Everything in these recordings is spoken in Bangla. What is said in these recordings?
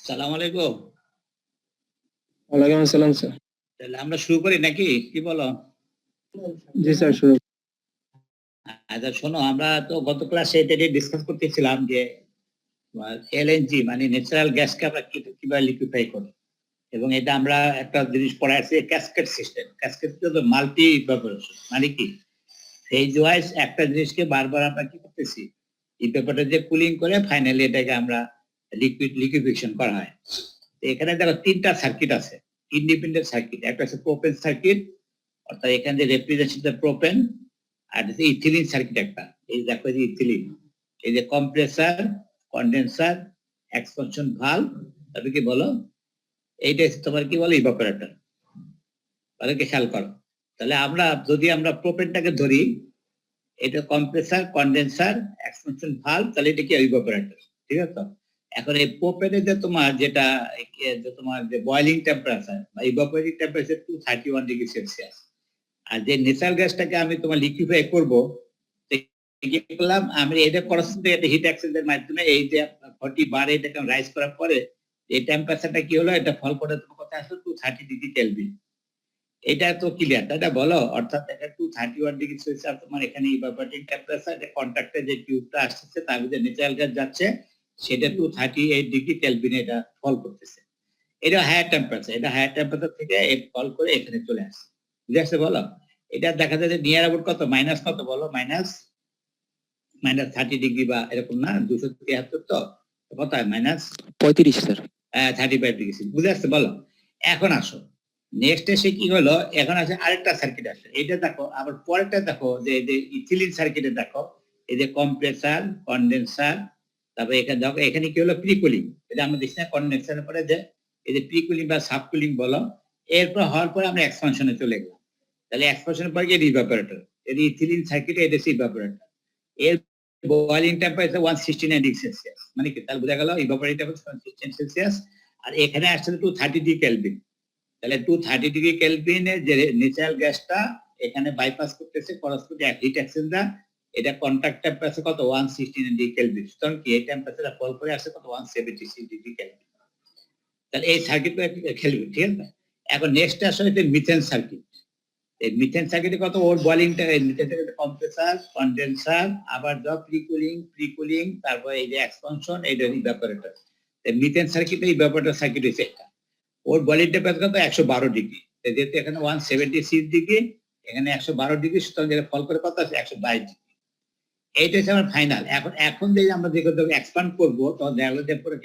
সালাম আলাইকুম। ওয়ালাইকুম আসসালাম স্যার। তাহলে আমরা শুরু করি নাকি, কি বলো? জি স্যার, শুরু। আচ্ছা শোনো, আমরা তো গত ক্লাসে এটা নিয়ে ডিসকাস করতেছিলাম যে এলএনজি মানে ন্যাচারাল গ্যাসকে আমরা কিভাবে লিকুইফাই করি, এবং এটা আমরা একটা জিনিস পড়াইছি ক্যাসকেড সিস্টেম। ক্যাসকেড তো মাল্টি ইভাপোরেশন, মানে কি ফেজ ওয়াইজ একটা জিনিসকে বারবার আমরা কি করতেছি, এই ব্যাপারটা যে কুলিং করে ফাইনালি এটাকে আমরা লিকুইফিকেশন করা হয়। এখানে দেখো তিনটা সার্কিট আছে, ইন্ডিপেন্ডেন্ট সার্কিট। একটা হচ্ছে প্রোপেন সার্কিট, অর্থাৎ এখানে যে রিপ্রেজেন্টেশন প্রোপেন, আর ইথিলিন সার্কিট একটা। এই দেখো যে ইথিলিন, এই যে কম্প্রেসার, কন্ডেন্সার, এক্সপানশন ভালভ, তবে কি বলো এইটা তোমার কি বলো ইভাপোরেটর। তাহলে কি খেয়াল করো, তাহলে আমরা যদি আমরা প্রোপেনটাকে ধরি, এটা কম্প্রেসার, কন্ডেন্সার, এক্সপানশন ভালভ, তাহলে এটা কি ইভাপোরেটর। ঠিক আছে। এখন এই প্রোপেনে যে তোমার যেটা তোমার যে বয়লিং টেম্পারেচার বা ইভাপোরেটিং টেম্পারেচার 231 ডিগ্রি সেলসিয়াস, আর যে ন্যাচারাল গ্যাসটাকে আমি তোমার লিকুইফাই করব, কি করলাম আমি, এটা করতে এটা হিট এক্সচেঞ্জের মাধ্যমে এই যে 40 বার এটাকে রাইজ করার পরে এই টেম্পারেচারটা কি হলো, এটা ফল করে তোমার কথা আসলে 230 ডিগ্রি কেলভিন। এটা তো ক্লিয়ার, তাই বলো? অর্থাৎ এটা 231 ডিগ্রি সেলসিয়াস তোমার এখানে ইভাপোরেটিং টেম্পারেচার, এটা কন্ট্যাক্টে যে টিউবটা আসছে তার মধ্যে ন্যাচারাল গ্যাস যাচ্ছে, সেটা 238 ডিগ্রি কেলভিনে এটা ফল করতেছে। এটা হায়ার টেম্পারেচার, এটা হায়ার টেম্পারেচার থেকে ফল করে এখানে চলে আসছে। বুঝে আসছে বলো? এটা দেখা যায় যে নিয়ার অ্যাবাউট কত, মাইনাস কত বলো, মাইনাস 30 ডিগ্রি বা এরকম না, 273, তো কত হয়, মাইনাস 35 স্যার। 35 ডিগ্রি। বুঝে আসছে বলো? এখন আসো নেক্সট এসে কি হলো, এখন আছে আরেকটা সার্কিট আছে, এটা দেখো। আবার পরেরটা দেখো যে ইথিলিন সার্কিটে দেখো, এই যে কম্প্রেসার, কন্ডেন্সার, তারপরে এখানে দেখো এখানে কি হলো, প্রিকুলিং। এটা আমরা দেখছি না কন্ডেন্সারের পরে যে এই যে প্রিকুলিং বা সাবকুলিং বলো, এরপর হওয়ার পরে আমরা এক্সপানশনে চলে গেলাম। তাহলে এক্সপানশনের পরে কি ইভাপোরেটর, এই ইথিলিন সার্কিটে এটা ইভাপোরেটর। এর বয়লিং টেম্পারেচার 169 ডিগ্রি সেলসিয়াস, মানে কি তাহলে বোঝা গেল ইভাপোরেটিং টেম্পারেচার 169 সেলসিয়াস, আর এখানে আসছে 230 ডিগ্রি কেলভিন। তাহলে 230 ডিগ্রি কেলভিনে যে ন্যাচারাল গ্যাসটা এখানে বাইপাস করতেছে করসপন্ডিং হিট এক্সচেঞ্জার, এটা কন্ট্যাক্ট টেম্পারেচার কত, 169 ডিগ্রি কেলভিন। সুতরাং কি এই টেম্পারেচারটা ফল করে আসছে কত, 176 ডিগ্রি কেলভিন। তাহলে এই সার্কিটটা খেলবে, ঠিক আছে। এখন নেক্সট আসলে এটা মিথেন সার্কিট। এই মিথেন সার্কিটে কত, ওর বয়লিংটা কম্প্রেসার, কন্ডেন্সার, আবার জব প্রিকুলিং, তারপর এই যে এক্সপানশন, এইটা ইভাপোরেটর। মিথেন সার্কিটে ইভাপোরেটর সার্কিট হচ্ছে একটা, ওর বয়লিং টেম্পারেচার কত, 112 ডিগ্রি। যেহেতু এখানে 176 ডিগ্রি, এখানে 112 ডিগ্রি, সুতরাং যেটা ফল করে কত আছে, 122 ডিগ্রি। এইটা হচ্ছে আমার ফাইনাল। এখন যদি আমরা এক্সপান্ড করবো, তখন দেখা গেল যে পুরো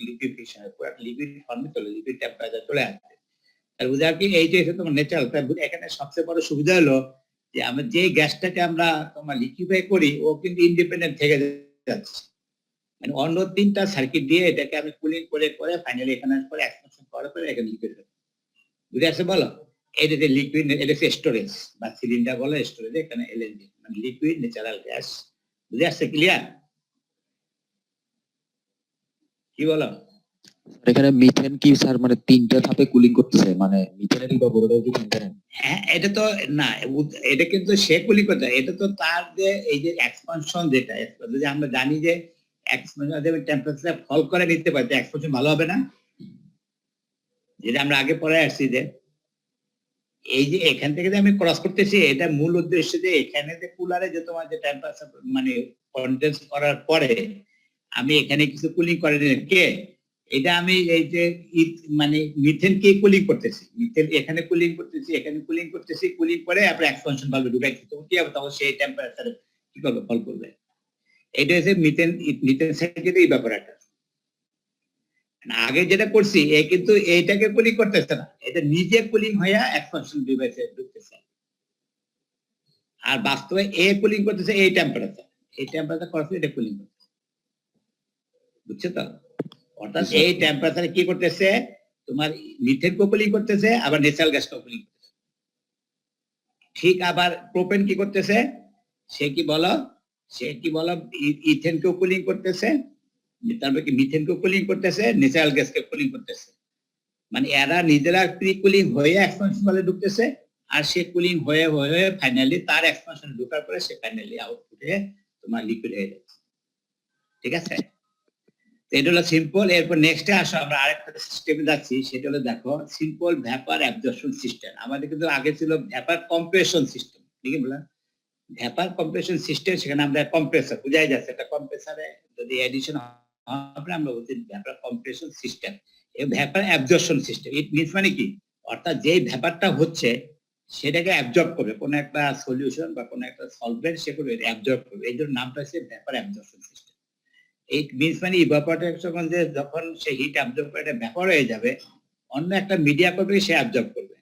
লিকুইফিকেশন, পুরো লিকুইড ফর্মে চলে, লিকুইড টেম্পারেচার চলে আসবে। আর বুঝা কি এইটা হচ্ছে তোমার ন্যাচারাল। এখানে সবচেয়ে বড় সুবিধা হলো যে আমরা যে গ্যাসটাকে আমরা তোমার লিকুইফাই করি, ও কিন্তু ইন্ডিপেন্ডেন্ট থেকে যাচ্ছে। মানে অন্য তিনটা সার্কিট দিয়ে এটাকে আমি কুলিং করে করে ফাইনালি এখানে পরে এক্সপানশন করার পরে এখানে লিকুইড হবে। বুঝে আসছে বলো? এটা যে লিকুইড, এটা স্টোরেজ বা সিলিন্ডার বলো, স্টোরেজ, এখানে এলএনজি মানে লিকুইড ন্যাচারাল গ্যাস। বুঝে আসছে? ক্লিয়ার? কি বলো? এখানে মিথেন কি স্যার, মানে তিনটা ধাপে কুলিং করতেছে, মানে মিথেনের ইভাপোরেটর কি তিনটা? হ্যাঁ, এটা তো না, এটা কিন্তু সে কুলিং করতে, এটা তো তার যে এই যে এক্সপানশন, যেটা যদি আমরা জানি যে এক্সপানশন টেম্পারেচার ফল করে নিতে পারে, এক্সপানশন ভালো হবে না? যেটা আমরা আগে পড়ে আসছি যে এই যে এখান থেকে যে আমি ক্রস করতেছি, এটা মূল উদ্দেশ্য যে এখানে যে কুলারে যে তোমার যে টেম্পারেচার মানে কন্ডেন্স করার পরে আমি এখানে কিছু কুলিং করে নিলাম, কে এটা আমি এই যে মানে মিথেন কে কুলিং করতেছি, মিথেন এখানে কুলিং করতেছি, এখানে কুলিং করতেছি, কুলিং করে আপনার এক্সপানশন ভালভে ঢুকাইছি, তখন কি হবে, তখন সেই টেম্পারেচারে কি করবে, ফল করবে। এটা হচ্ছে মিথেন সাইকেলের ইভাপোরেটর। আগে যেটা করছি এ কিন্তু এইটাকে কুলিং করতেছে না, এটা নিজে কুলিং হয়ে এক্সপানশন ডিভাইসে ঢুকতেছে। আর বাস্তবে এ কুলিং করতেছে এই টেম্পারেচার করছে, এটা কুলিং করতেছে। বুঝছো তো? অর্থাৎ এই টেম্পারেচারে কি করতেছে, তোমার মিথেন কো কুলিং করতেছে, আবার ন্যাচারাল গ্যাস কো কুলিং করতেছে। ঠিক আবার প্রোপেন কি করতেছে, সে কি বলো ইথেন কেও কুলিং করতেছে, তারপরে কি মিথেন কেও কুলিং করতেছে, ন্যাচারাল গ্যাস কে কুলিং করতেছে। মানে এরা নিজেরা প্রি কুলিং হয়ে এক্সপানশন ভালে ঢুকতেছে, আর সে কুলিং হয়ে হয়ে ফাইনালি তার এক্সপানশন ঢোকার পরে সে ফাইনালি আউটপুটে তোমার লিকুইড হয়ে যাচ্ছে। ঠিক আছে? এটা হলো সিম্পল। এরপর নেক্সটে আসো, আমরা আরেকটা সিস্টেমে যাচ্ছি, সেটা হলো দেখো সিম্পল ভ্যাপার অ্যাবজর্পশন সিস্টেম। আমাদের কিন্তু আগে ছিল ভ্যাপার কম্প্রেশন সিস্টেম, ঠিক আছে? ভ্যাপার কম্প্রেশন সিস্টেম, সেখানে আমরা কম্প্রেসর বুঝাই যাচ্ছে, একটা কম্প্রেসারে যদি এডিশন হবে আমরা বলছি ভ্যাপার কম্প্রেশন সিস্টেম। এই vapour absorption system it means মানে কি, অর্থাৎ যেই ভ্যাপারটা হচ্ছে সেটাকে অ্যাবজর্ব করবে, কোনো একটা সলিউশন বা কোনো একটা সলভেন্ট, সে করবে অ্যাবজর্ব করবে, এই জন্য নামটা হচ্ছে vapour absorption system. It means মানে ইভাপোরেশন, যে যখন সে হিট অ্যাবজর্ব করে এটা ভ্যাপর হয়ে যাবে, অন্য একটা মিডিয়া করবে, সে অ্যাবজর্ব করবে।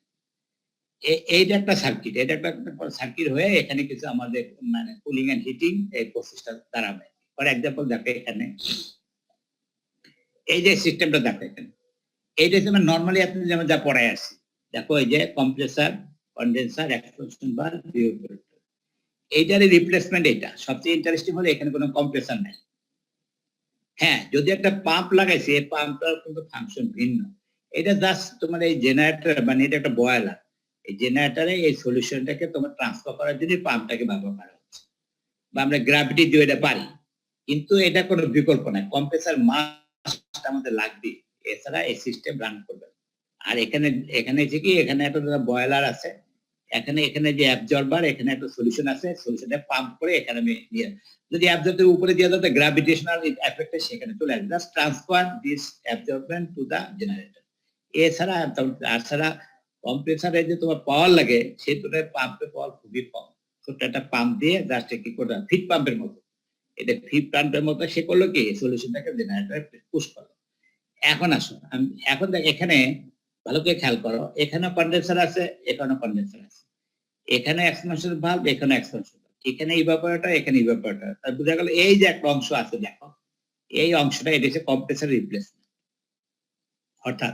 এইটা একটা সার্কিট, এটা একটা সার্কিট হয়ে এখানে কিছু আমাদের মানে কুলিং এন্ড হিটিং এই প্রসেসটা দাঁড়াবে। ফর এক্সাম্পল দেখো এখানে এই যে সিস্টেমটা দেখো, এখানে এইটা হচ্ছে নর্মালি আপনি যেমন যা পড়ায় আসছি, দেখো এই যে compressor, condenser, expansion valve, evaporator, এইটারই রিপ্লেসমেন্ট। এটা সবচেয়ে ইন্টারেস্টিং হলো এখানে কোনো কম্প্রেসার নাই। হ্যাঁ, যদি একটা পাম্প লাগাইছে, এই পাম্পটার কিন্তু ফাংশন ভিন্ন। এটা জাস্ট তোমার এই জেনারেটর, মানে এটা একটা বয়লার, এই জেনারেটরে এই সলিউশনটাকে তোমার ট্রান্সফার করার জন্য পাম্পটাকে ব্যবহার করা হচ্ছে, বা আমরা গ্র্যাভিটি দিয়ে এটা পারি। কিন্তু এটা কোনো বিকল্প নাই, কম্প্রেসার মাস্ট আমাদের লাগবে, এছাড়া এই সিস্টেম রান করবে না। আর এখানে এখানে যে কি, এখানে একটা বয়লার আছে, এখানে এখানে যে অ্যাবজর্বার, এখানে একটা সলিউশন আছে, সলিউশনটা পাম্প করে এখানে আমি নিয়ে, যদি অ্যাবজর্বের উপরে দিয়ে দাও, গ্র্যাভিটেশনাল এফেক্টে সেখানে চলে আসবে, just transfer this absorbent to the generator. এছাড়া আর ছাড়া কম্প্রেসারে যে তোমার পাওয়ার লাগে, সেই তুলনায় পাম্পের পাওয়ার খুবই কম। ছোট্ট একটা পাম্প দিয়ে জাস্ট কি করে, ফিট পাম্পের মতো, এটা ফিট পাম্পের মতো সে করলো কি, সলিউশনটাকে জেনারেটরে পুশ করলো। এখন আসো, এখন দেখ এখানে ভালো করে খেয়াল করো, এখানে কন্ডেন্সার আছে, এখানে কন্ডেন্সার আছে, এখানে এক্সপানশন ভালভ, এখানে এক্সপানশন ভালভ, এখানে ইভাপোরেটর, এখানে ইভাপোরেটর। তার বোঝা গেল এই যে একটা অংশ আছে দেখো, এই অংশটা এটা হচ্ছে কম্প্রেসার রিপ্লেসমেন্ট। অর্থাৎ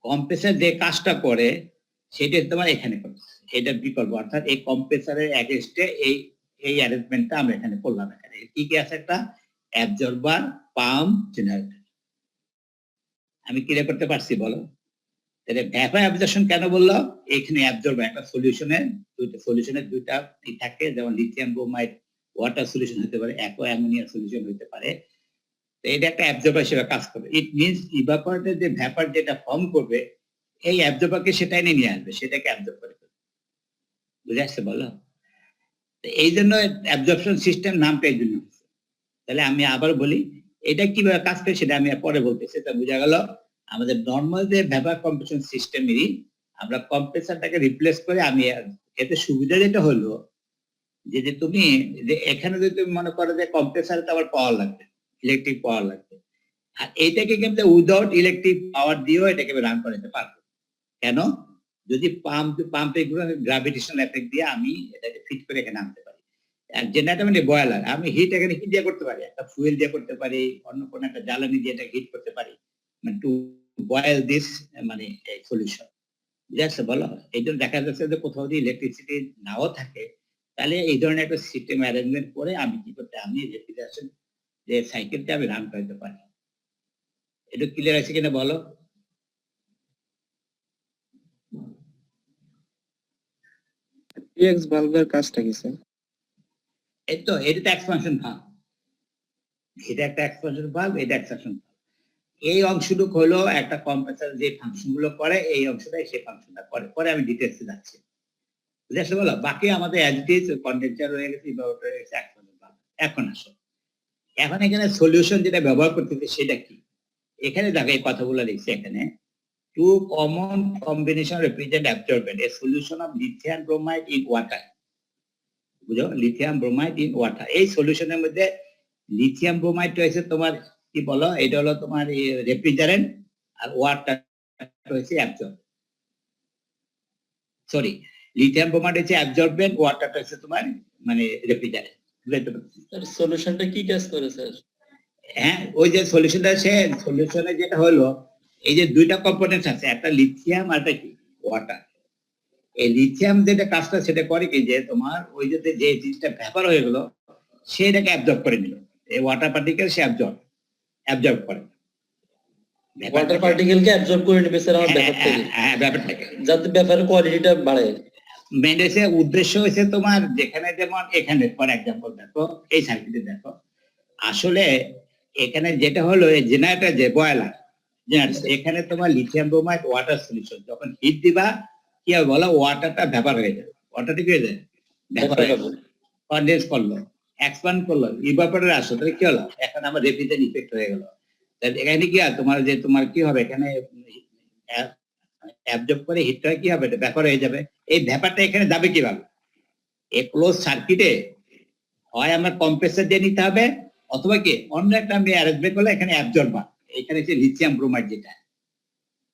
কম্প্রেসার যে কাজটা করে সেটা তোমার এখানে করছে, এটা বিকল্প। অর্থাৎ এই কম্প্রেসারের এগেইনস্টে এই এই অ্যারেঞ্জমেন্টটা আমরা এখানে করলাম। এখানে কি কি আছে, একটা অ্যাবজর্বার, পাম্প, জেনারেটর। আমি ক্লিয়ার করতে পারছি বলো? তাহলে ভ্যাপার অ্যাবজর্পশন কেন বললো, এখানে অ্যাবজর্ব একটা সলিউশনের দুইটা থাকে, যেমন লিথিয়াম ব্রোমাইড ওয়াটার সলিউশন হতে পারে, অ্যাকোয়া অ্যামোনিয়া সলিউশন হতে পারে। তো এটা একটা অ্যাবজর্বার হিসেবে কাজ করবে। ইট মিনস ইভাপোরেটর যে ভ্যাপার যেটা ফর্ম করবে, এই অ্যাবজর্বারকে সেটা এনে নিয়ে আসবে, সেটাকে অ্যাবজর্ব করে ফেলবে। বুঝে আসছে বলো? এই জন্য অ্যাবজর্পশন সিস্টেম নামটা এই জন্য। তাহলে আমি আবার বলি, এটা কিভাবে কাজ করে সেটা আমি পরে বলতেছি। এটা বোঝা গেল আমাদের নর্মাল যে ভ্যাপার কম্প্রেশন সিস্টেমেরই আমরা কম্প্রেসারটাকে রিপ্লেস করে আমি, এতে সুবিধা যেটা হলো যে তুমি যে এখানে যদি তুমি মনে করো যে কম্প্রেসারে তো আবার পাওয়ার লাগবে, ইলেকট্রিক পাওয়ার লাগবে, আর এইটাকে কিন্তু উইদাউট ইলেকট্রিক পাওয়ার দিয়েও এটাকে রান করাতে পারবো। কেন? যদি পাম্পে গ্রাভিটেশনাল এফেক্ট দিয়ে আমি এটাকে ফিট করে এখানে আনতে পারি। আর জেনারেটর মানে বয়লার, আমি হিট এখানে হিট দিয়ে করতে পারি, একটা ফুয়েল দিয়ে করতে পারি, অন্য কোনো একটা জ্বালানি দিয়ে এটা হিট করতে পারি, মানে টু বয়েল দিস মানে সলিউশন। বুঝে বলো? এই জন্য দেখা যাচ্ছে যে কোথাও যদি ইলেকট্রিসিটি নাও থাকে, তাহলে এই ধরনের একটা সিস্টেম অ্যারেঞ্জমেন্ট করে আমি কি করতে, আমি রেফ্রিজারেশন যে সাইকেলটা আমি রান করতে পারি। এটা ক্লিয়ার আছে কিনা বলো? পিএক্স ভালভের কাজটা কি স্যার? এই তো এটা তো এক্সপানশন ভালভ, এটা একটা এক্সপানশন ভালভ, এটা এক্সপানশন ভালভ। এই অংশটুকু হলো একটা কম্প্রেসার যে ফাংশন গুলো করে, এই অংশটাই সেই ফাংশনটা করে। পরে আমি ডিটেলসে যাচ্ছি, বুঝতে বলো? বাকি আমাদের অ্যাজ ইট ইজ কন্ডেন্সার হয়ে গেছে, ইভাপোরেটর হয়ে গেছে, এক্সপানশন ভালভ। এখন আসো, এখন এখানে সলিউশন যেটা ব্যবহার করতেছে সেটা কি, এখানে দেখো এই কথাগুলো লিখছে এখানে, two common combination represent absorbent, a solution of lithium bromide in water. বুঝো, লিথিয়াম ব্রোমাইড ইন ওয়াটার, এই সলিউশনের মধ্যে লিথিয়াম ব্রোমাইড রয়েছে তোমার কি বলো, এটা হলো তোমার রেফ্রিজারেন্ট, আর ওয়াটার হচ্ছে অ্যাবজর্ব, সরি, লিথিয়াম ব্রোমাইড হচ্ছে অ্যাবজর্বেন্ট, ওয়াটারটা হচ্ছে তোমার মানে রেফ্রিজারেন্ট। স্যার সলিউশনটা কি কাজ করে স্যার? হ্যাঁ, ওই যে সলিউশনটা, সে সলিউশনে যেটা হলো, এই যে দুইটা কম্পোনেন্টস আছে, একটা লিথিয়াম আর একটা কি ওয়াটার। এই লিথিয়াম যেটা কাজটা সেটা করে কি, যে তোমার ওই যে জিনিসটা ভ্যাপার হয়ে গেল, সেটাকে অ্যাবজর্ব করে নিল, এই ওয়াটার পার্টিকেল সে অ্যাবজর্ব করে, ওয়াটার পার্টিকেলকে অ্যাবজর্ব করে নেবে স্যার আমার ব্যাপার থেকে, হ্যাঁ ব্যাপারটাকে, যাতে ব্যাপারের কোয়ালিটিটা বাড়ে। মেন্ডেসের উদ্দেশ্য হয়েছে তোমার, যেখানে যেমন এখানে ফর এক্সাম্পল দেখো এই সার্কিটে দেখো, আসলে এখানে যেটা হলো এই জেনারেটর যে বয়লার জেনারেটর এখানে তোমার লিথিয়াম ব্রোমাইড ওয়াটার সলিউশন যখন হিট দিবা কি হবে বলো ওয়াটারটা ভ্যাপার হয়ে যাবে ওয়াটারটা কি হয়ে যায় ভ্যাপার হয়ে যাবে কনডেন্স করলো এক্সপ্যান্ড করলো ইভাপোরেটর আসলো তাহলে কি হলো এখন আমার রেফ্রিজারেন্ট ইফেক্ট হয়ে গেল এখানে কি আর তোমার কি হবে এখানে অ্যাবজর্ব করে হিটটা কি হবে এটা ভ্যাপার হয়ে যাবে এই ভ্যাপারটা এখানে যাবে কিভাবে এই ক্লোজ সার্কিটে হয় আমরা কম্প্রেসার দিয়ে নিতে হবে অথবা কি অন্য একটা আমি অ্যারেঞ্জমেন্ট করলে এখানে অ্যাবজর্বার এখানে হচ্ছে লিথিয়াম ব্রোমাইড যেটা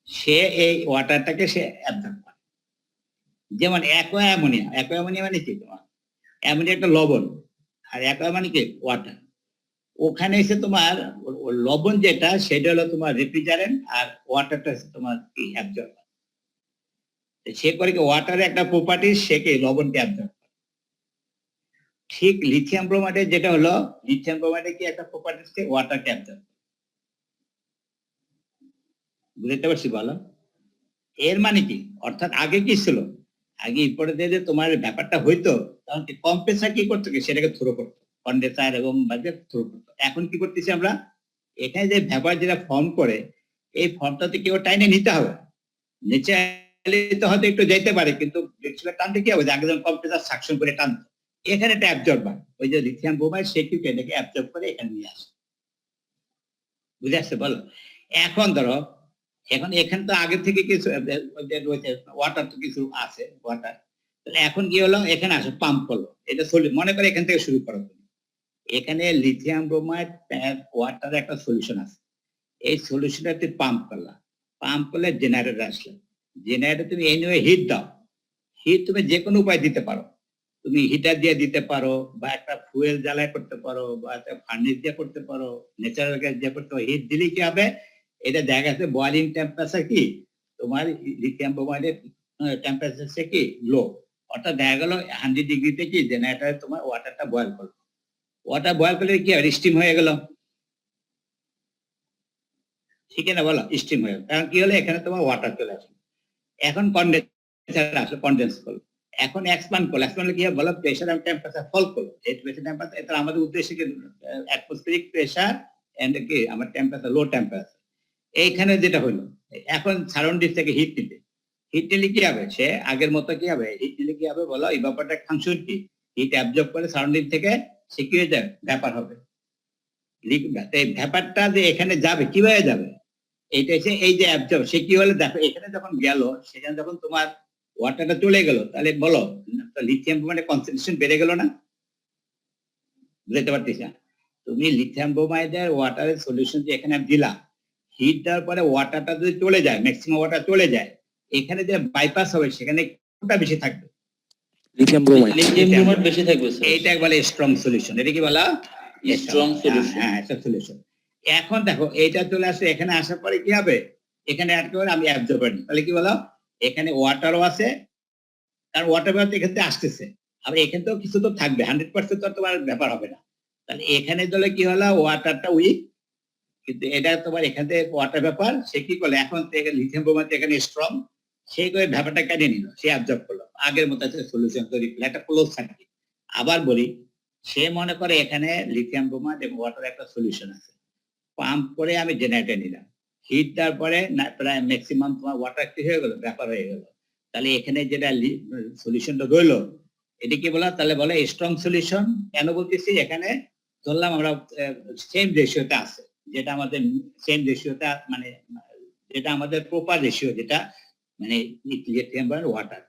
সে এই ওয়াটারটাকে সে অ্যাবজর্ব করে যেমন অ্যাকোয়া অ্যামোনিয়া মানে কি তোমার অ্যামোনিয়া একটা লবণ আর অ্যাকোয়া মানে কি ওয়াটার ওখানে এসে তোমার লবণ যেটা সেটা হলো তোমার রেফ্রিজারেন্ট আর ওয়াটারটা হচ্ছে তোমার কি অ্যাবজর্বার সে করে কি ওয়াটারের একটা প্রপার্টি সে কি লবণকে অ্যাবজর্ব ঠিক লিথিয়াম ব্রোমাইডের যেটা হলো লিথিয়াম ব্রোমাইডে কি একটা প্রপার্টি ওয়াটার ক্যাপচার বুঝতে পারছি বলো এর মানে কি অর্থাৎ আগে কি ছিল আগে ইম্পোর্টে যে তোমার ব্যাপারটা হইতো তখন কি কম্প্রেসার কি করতো কি সেটাকে থ্রো করতো কন্ডেন্সার এবং বাজে থ্রো করতো এখন কি করতেছি আমরা এখানে যে ব্যাপার যেটা ফর্ম করে এই ফর্মটাতে কেউ টাইনে নিতে হবে নিচে তো হয়তো একটু যেতে পারে কিন্তু টানতে কি হবে আগে যখন কম্প্রেসার সাকশন করে টানতো এখানে একটা অ্যাবজর্বার ওই যে লিথিয়াম ব্রোমাইড সে কি এটাকে অ্যাবজর্ব করে এখানে নিয়ে আসে বুঝে আসছে বলো এখন ধরো এখন এখানে তো আগে থেকে কিছু ওয়াটার তো কিছু আছে ওয়াটার তাহলে এখন কি হলো এখানে আসে পাম্প করলো এটা মনে করে এখান থেকে শুরু করো এখানে লিথিয়াম ব্রোমাইড ওয়াটার একটা সলিউশন আছে এই সলিউশনটা তুমি পাম্প করলে জেনারেটর আসলে জেনারেটর তুমি এনিওয়ে হিট দাও হিট তুমি যে কোনো উপায় দিতে পারো তুমি হিটার দিয়ে দিতে পারো বা একটা ফুয়েল জ্বালায় করতে পারো বা একটা ফার্নেস দিয়ে করতে পারো ন্যাচারাল গ্যাস দিয়ে করতে পারো হিট দিলে কি হবে এটা দেখা যাচ্ছে বয়লিং টেম্পারেচার কি তোমার লিথিয়াম ব্রোমাইডের টেম্পারেচার কি লো অর্থাৎ দেখা গেল 100 ডিগ্রিতে কি জেনারেটরে তোমার ওয়াটারটা বয়েল করলো ওয়াটার বয়েল করলে কি হয় স্টিম হয়ে গেল ঠিক না বলো স্টিম হয়ে গেল কারণ কি হলো এখানে তোমার ওয়াটার চলে আসলো এখন কনডেন্সার আসলো কনডেন্স করলো এখন এক্সপ্যান্ড কি হবে বলো প্রেসার এবং টেম্পারেচার ফল করলো এই প্রেসার টেম্পারেচার এটা আমাদের উদ্দেশ্য কি অ্যাটমসফিয়ারিক প্রেসার এন্ড কি আমার টেম্পারেচার লো টেম্পারেচার এইখানে যেটা হলো এখন সারাউন্ডিং থেকে হিট নিলে কি হবে সে আগের মতো কি হবে হিট নিলে কি হবে বলো ইভাপোরেটর ফাংশন কি হিট অ্যাবজর্ব করে সারাউন্ডিং থেকে সে কি হয়ে যায় ভ্যাপার হবে এই ভ্যাপারটা যে এখানে যাবে কিভাবে যাবে এইটা হচ্ছে এই যে অ্যাবজর্ব সে কি হলো দেখো এখানে যখন গেল সেখানে যখন তোমার ওয়াটারটা চলে গেল তাহলে বলো লিথিয়াম ব্রোমাইডের কনসেন্ট্রেশন বেড়ে গেল না বুঝতে পারতিস না তুমি লিথিয়াম ব্রোমাইডের ওয়াটারের সলিউশন যে এখানে দিলা হিট দেওয়ার পরে ওয়াটারটা যদি চলে যায় ম্যাক্সিমাম ওয়াটার চলে যায় এখানে যে বাইপাস হবে সেখানে কোনটা বেশি থাকবে লিথিয়াম ব্রোমাইড বেশি থাকবে এইটা একবারে স্ট্রং সলিউশন এটা কি বলা স্ট্রং সলিউশন হ্যাঁ একটা সলিউশন এখন দেখো এইটা চলে আসে এখানে আসার পরে কি হবে এখানে অ্যাড করে আমি অ্যাবজর্বার নিই তাহলে কি বলো এখানে ওয়াটারও আছে কারণ ওয়াটার ব্যাপার এখান থেকে আসতেছে আবার এখান থেকেও কিছু তো থাকবে 100% তো তোমার ব্যাপার হবে না তাহলে এখানে দলে কি হলো ওয়াটারটা উইক কিন্তু এটা তোমার এখান থেকে ওয়াটার ব্যাপার সে কি করলো এখন থেকে লিথিয়াম ব্রোমাইড এখানে স্ট্রং সে করে ব্যাপারটা কেটে নিল সে অ্যাবজর্ব করলো আগের মতো সলিউশন তৈরি করলো একটা ক্লোজ থাকে আবার বলি সে মনে করে এখানে লিথিয়াম ব্রোমাইড এবং ওয়াটার একটা সলিউশন আছে পাম্প করে আমি জেনারেটর নিলাম হিট দেওয়ার পরে প্রায় ম্যাক্সিমাম তোমার ওয়াটার কি হয়ে গেল ব্যাপার হয়ে গেল তাহলে এখানে যেটা সলিউশনটা রইলো এটা কি বলা তাহলে বলে স্ট্রং সলিউশন কেন বলতেছি এখানে ধরলাম আমরা সেম রেশিওতে আছে যেটা আমাদের সেম রেশিওতে মানে যেটা আমাদের প্রপার রেশিও যেটা মানে লিথিয়াম ওয়াটার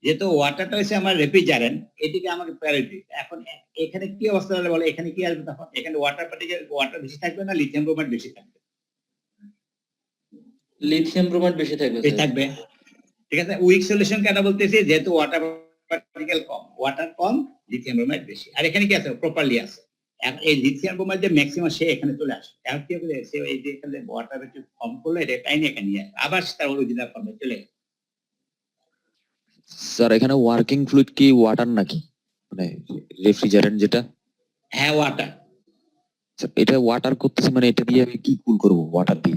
যেহেতু ওয়াটারটা হচ্ছে আমার রেফ্রিজারেন্ট এদিকে আমাকে প্রায়োরিটি এখন এখানে কি অবস্থা হলে বলে এখানে কি আসবে তখন এখানে ওয়াটার বেশি থাকবে না লিথিয়াম ব্রোমাইড বেশি থাকবে লিথিয়াম ব্রোমাইড বেশি থাকবে ঠিক আছে উইক সলিউশন কেন বলতেছি যেহেতু ওয়াটার পার্টিকেল ওয়াটার কম লিথিয়াম ব্রোমাইড বেশি আর এখানে কি আছে প্রপারলি আছে এই লিথিয়াম ব্রোমাইড যে ম্যাক্সিমাম সে এখানে চলে আসে এখন কি হবে সে এই যে এখানে ওয়াটার একটু কম করলো এটা টাইনে এখানে নিয়ে আবার তার অরিজিনাল ফর্মে চলে স্যার এখানে ওয়ার্কিং ফ্লুইড কি ওয়াটার নাকি মানে রেফ্রিজারেন্ট যেটা হ্যাঁ ওয়াটার এটা ওয়াটার করতেছে মানে এটা দিয়ে আমি কি কুল করব ওয়াটার দিয়ে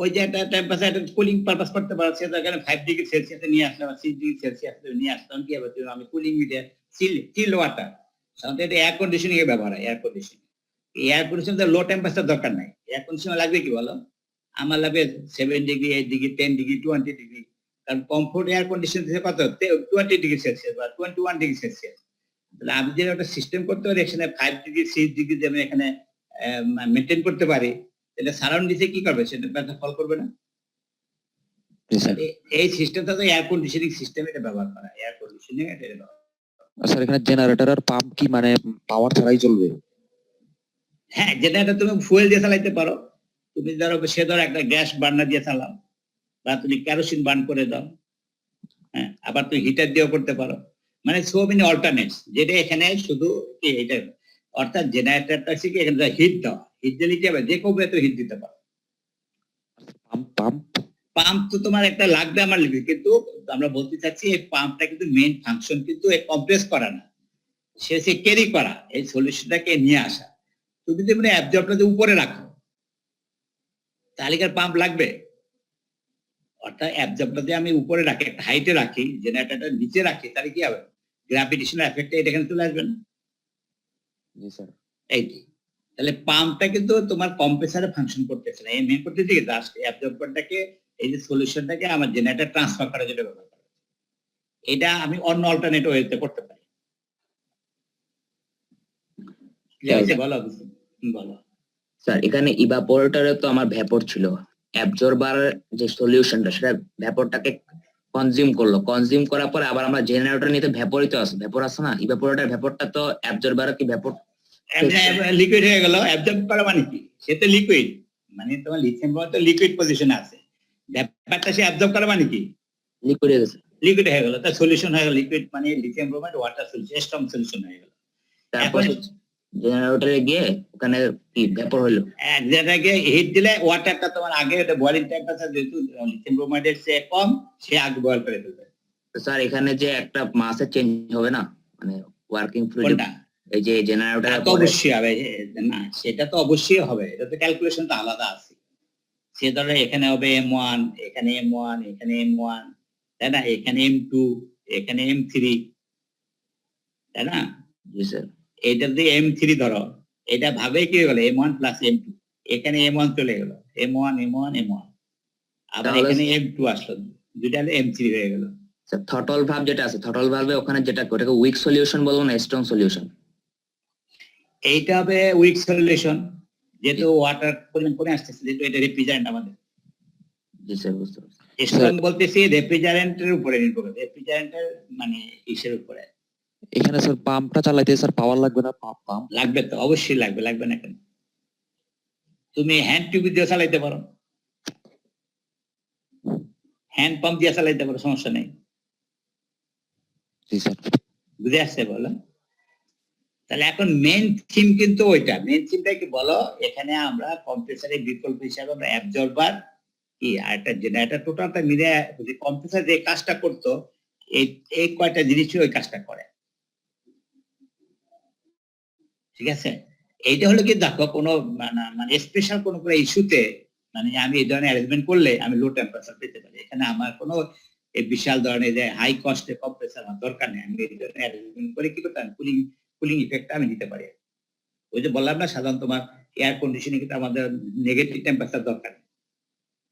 ওই যে একটা টেম্পারেচার একটা কুলিং পারপাস করতে পারো সেটা এখানে 5 ডিগ্রি সেলসিয়াসে নিয়ে আসলাম 6 ডিগ্রি সেলসিয়াসে নিয়ে আসলাম কি হবে আমি কুলিং মিডিয়া চিল ওয়াটার সাধারণত এটা এয়ার কন্ডিশনিং এ ব্যবহার হয় এয়ার কন্ডিশনিং এয়ার কন্ডিশন লো টেম্পারেচার দরকার নাই, এয়ার কন্ডিশন লাগবে কি বলো, আমার লাগবে 7 ডিগ্রি, 8 ডিগ্রি, 10 ডিগ্রি, 20 ডিগ্রি। কারণ কমফোর্ট এয়ার কন্ডিশন কত 20 ডিগ্রি সেলসিয়াস বা 21 ডিগ্রি সেলসিয়াস। তাহলে আমি যদি একটা সিস্টেম করতে পারি এখানে 5 ডিগ্রি 6 ডিগ্রি যেমন এখানে মেনটেন করতে পারি, তাহলে সারাউন্ড নিচে কি করবে, সেটা ফল করবে না। জি স্যার। এই সিস্টেমটা তো এয়ার কন্ডিশনিং সিস্টেম, এটা ব্যবহার করা, এয়ার কন্ডিশনিং এটা ব্যবহার। স্যার এখানে জেনারেটর আর পাম্প কি মানে পাওয়ার ছাড়াই চলবে? হ্যাঁ, যেটা এটা তুমি ফুয়েল দিয়ে চালাইতে পারো। তুমি ধরো একটা গ্যাস বার্নার দিয়ে চালাও, বা তুমি কেরোসিন বার্ন করে দাও। হ্যাঁ, আবার তুমি হিটার দিয়েও করতে পারো। মানে সো মেনি অল্টারনেটস, যেটা এখানে শুধু কি এটা, অর্থাৎ জেনারেটরটা থেকে এখানে হিট দাও, হিট দিলে কি হবে, যে কেউ তো হিট দিতে পারো। পাম্প পাম্প তো তোমার একটা লাগবে আমার লিখবে, কিন্তু আমরা বলতে চাচ্ছি এই পাম্পটা কিন্তু মেইন ফাংশন কিন্তু কম্প্রেস করা না, সে ক্যারি করা, এই সলিউশনটাকে নিয়ে আসা। তুমি যদি মানে অ্যাবজর্বটা উপরে রাখো তাহলে পাম্প লাগবে। অর্থাৎ অ্যাবজর্বটা আমি উপরে রাখি, একটা হাইটে রাখি, জেনারেটরটা নিচে রাখি, তাহলে কি হবে, গ্র্যাভিটেশনাল এফেক্টে এটা এখানে চলে আসবে না। জি স্যার। এইটি তাহলে পাম্পটা কিন্তু তোমার কম্প্রেসারে ফাংশন করতেছে না, এই মেন করতেছে কি জাস্ট অ্যাবজর্বরটাকে, এই যে সলিউশনটাকে আমার জেনারেটর ট্রান্সফার করার জন্য ব্যবহার করা। এটা আমি অন্য অল্টারনেট ওয়েতে করতে পারি। বলো বলো। স্যার এখানে ইভাপোরেটরে তো আমার ভ্যাপর ছিল, অ্যাবজর্বার যে সলিউশনটা সেটা ভ্যাপরটাকে কনজিউম করলো, কনজিউম করার পরে আবার আমরা জেনারেটর নিতে ভ্যাপরই তো আছে, ভ্যাপর আছে না, ইভাপোরেটর ভ্যাপরটা তো অ্যাবজর্বার কি ভ্যাপর লিকুইড হয়ে গেল, অ্যাবজর্ব করা মানে কি, সে তো লিকুইড, মানে তোমার লিথিয়াম তো লিকুইড পজিশনে আছে, ব্যাপারটা সে অ্যাবজর্ব করা মানে কি, লিকুইড হয়ে গেছে, লিকুইড হয়ে গেল, তার সলিউশন হয়ে গেল, লিকুইড মানে lithium bromide water solution, strong solution হয়ে গেল। তারপর জেনারেটরে গিয়ে ওখানে কি ভ্যাপর হলো, যেটাকে হিট দিলে ওয়াটারটা তোমার আগে বয়লিং টেম্পারেচার যেহেতু লিথিয়াম ব্রোমাইডের চেয়ে কম, সে আগে বয়েল করে ফেলবে। স্যার এখানে যে একটা মাসে চেঞ্জ হবে না, মানে ওয়ার্কিং ফ্লুইড, এই যে জেনারেটর তো অবশ্যই হবে না, সেটা তো অবশ্যই হবে, এটা তো ক্যালকুলেশন তো আলাদা আছে। সে ধরো এখানে হবে M1, এখানে M1, এখানে M1, তাই না, এখানে M2, এখানে M3, তাই না। জি স্যার। এটা যদি M3 ধরো, এটা ভাবে কি হয়ে গেল M1 প্লাস M2, এখানে M1 চলে গেল, M1 M1 M1, আবার এখানে M2 আসলো, দুইটা M3 হয়ে গেল। স্যার থটল ভালভ যেটা আছে, থটল ভালভে ওখানে যেটা ওটাকে উইক সলিউশন বলবো না স্ট্রং সলিউশন? এইটা হবে উইক সলিউশন, যেহেতু ওয়াটার পরিমাণ কমে আসতেছে, যেহেতু এটা রেফ্রিজারেন্ট আমাদের। জি স্যার, বুঝতে পারছি। স্ট্রং বলতেছি রেফ্রিজারেন্টের উপরে নির্ভর করে, রেফ্রিজারেন্টের মানে ইসের উপরে। এখানে স্যার পাম্পটা চালাইতে স্যার পাওয়ার লাগবে না? পাম্প লাগবে তো, অবশ্যই লাগবে, লাগবে না কেন। তুমি হ্যান্ড টিউব দিয়ে চালাইতে পারো, হ্যান্ড পাম্প দিয়ে চালাইতে পারো, সমস্যা নেই। জি স্যার। বুঝে আসছে বলো। তাহলে এখন মেন থিম কিন্তু ওইটা, মেন থিমটা কি বলো, এখানে আমরা কম্প্রেসারের বিকল্প হিসাবে আমরা অ্যাবজর্বার কি আর একটা জেনারেটর, টোটালটা মিলে যদি কম্প্রেসার যে কাজটা করতো, এই কয়টা জিনিসই ওই কাজটা করে। ঠিক আছে, এইটা হলো কি দেখো কোনো মানে স্পেশাল কোনো ইস্যুতে মানে আমি এই ধরনের অ্যারেঞ্জমেন্ট করলে আমি লো টেম্পারেচার পেতে পারি। এখানে আমার কোনো এই বিশাল ধরনের যে হাই কস্টে কম্প্রেসার আমার দরকার নেই, আমি এই ধরনের অ্যারেঞ্জমেন্ট করে কি করতে কুলিং ইফেক্টটা আমি দিতে পারি। ওই যে বললাম না, সাধারণত তোমার এয়ার কন্ডিশনিং কিন্তু আমাদের নেগেটিভ টেম্পারেচার দরকার,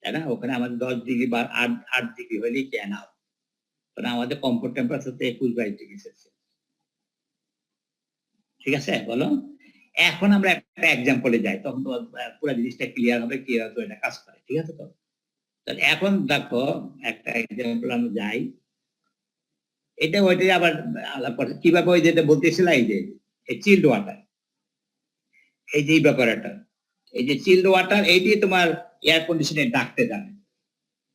তাই না, ওখানে আমাদের 10 ডিগ্রি বা 8 ডিগ্রি হলেই ক্যান আউট, কারণ আমাদের কমফোর্ট টেম্পারেচার তো 21-22 ডিগ্রি সেলসিয়াস। ঠিক আছে বলো। এখন আমরা একটা এক্সাম্পলে যাই, তখন তো পুরো জিনিসটা ক্লিয়ার হবে, ক্লিয়ার তো এটা কাজ করে। ঠিক আছে তো, তাহলে এখন দেখো একটা এক্সাম্পল আমরা যাই, এটা ওইটাই আবার আলাপ করে কিভাবে, ওই যেটা বলতেছিল এই যে চিল্ড ওয়াটার, এই যে ইভাপোরেটর, এই যে চিল্ড ওয়াটার, এইটি তোমার এয়ার কন্ডিশনে ডাকতে জানে।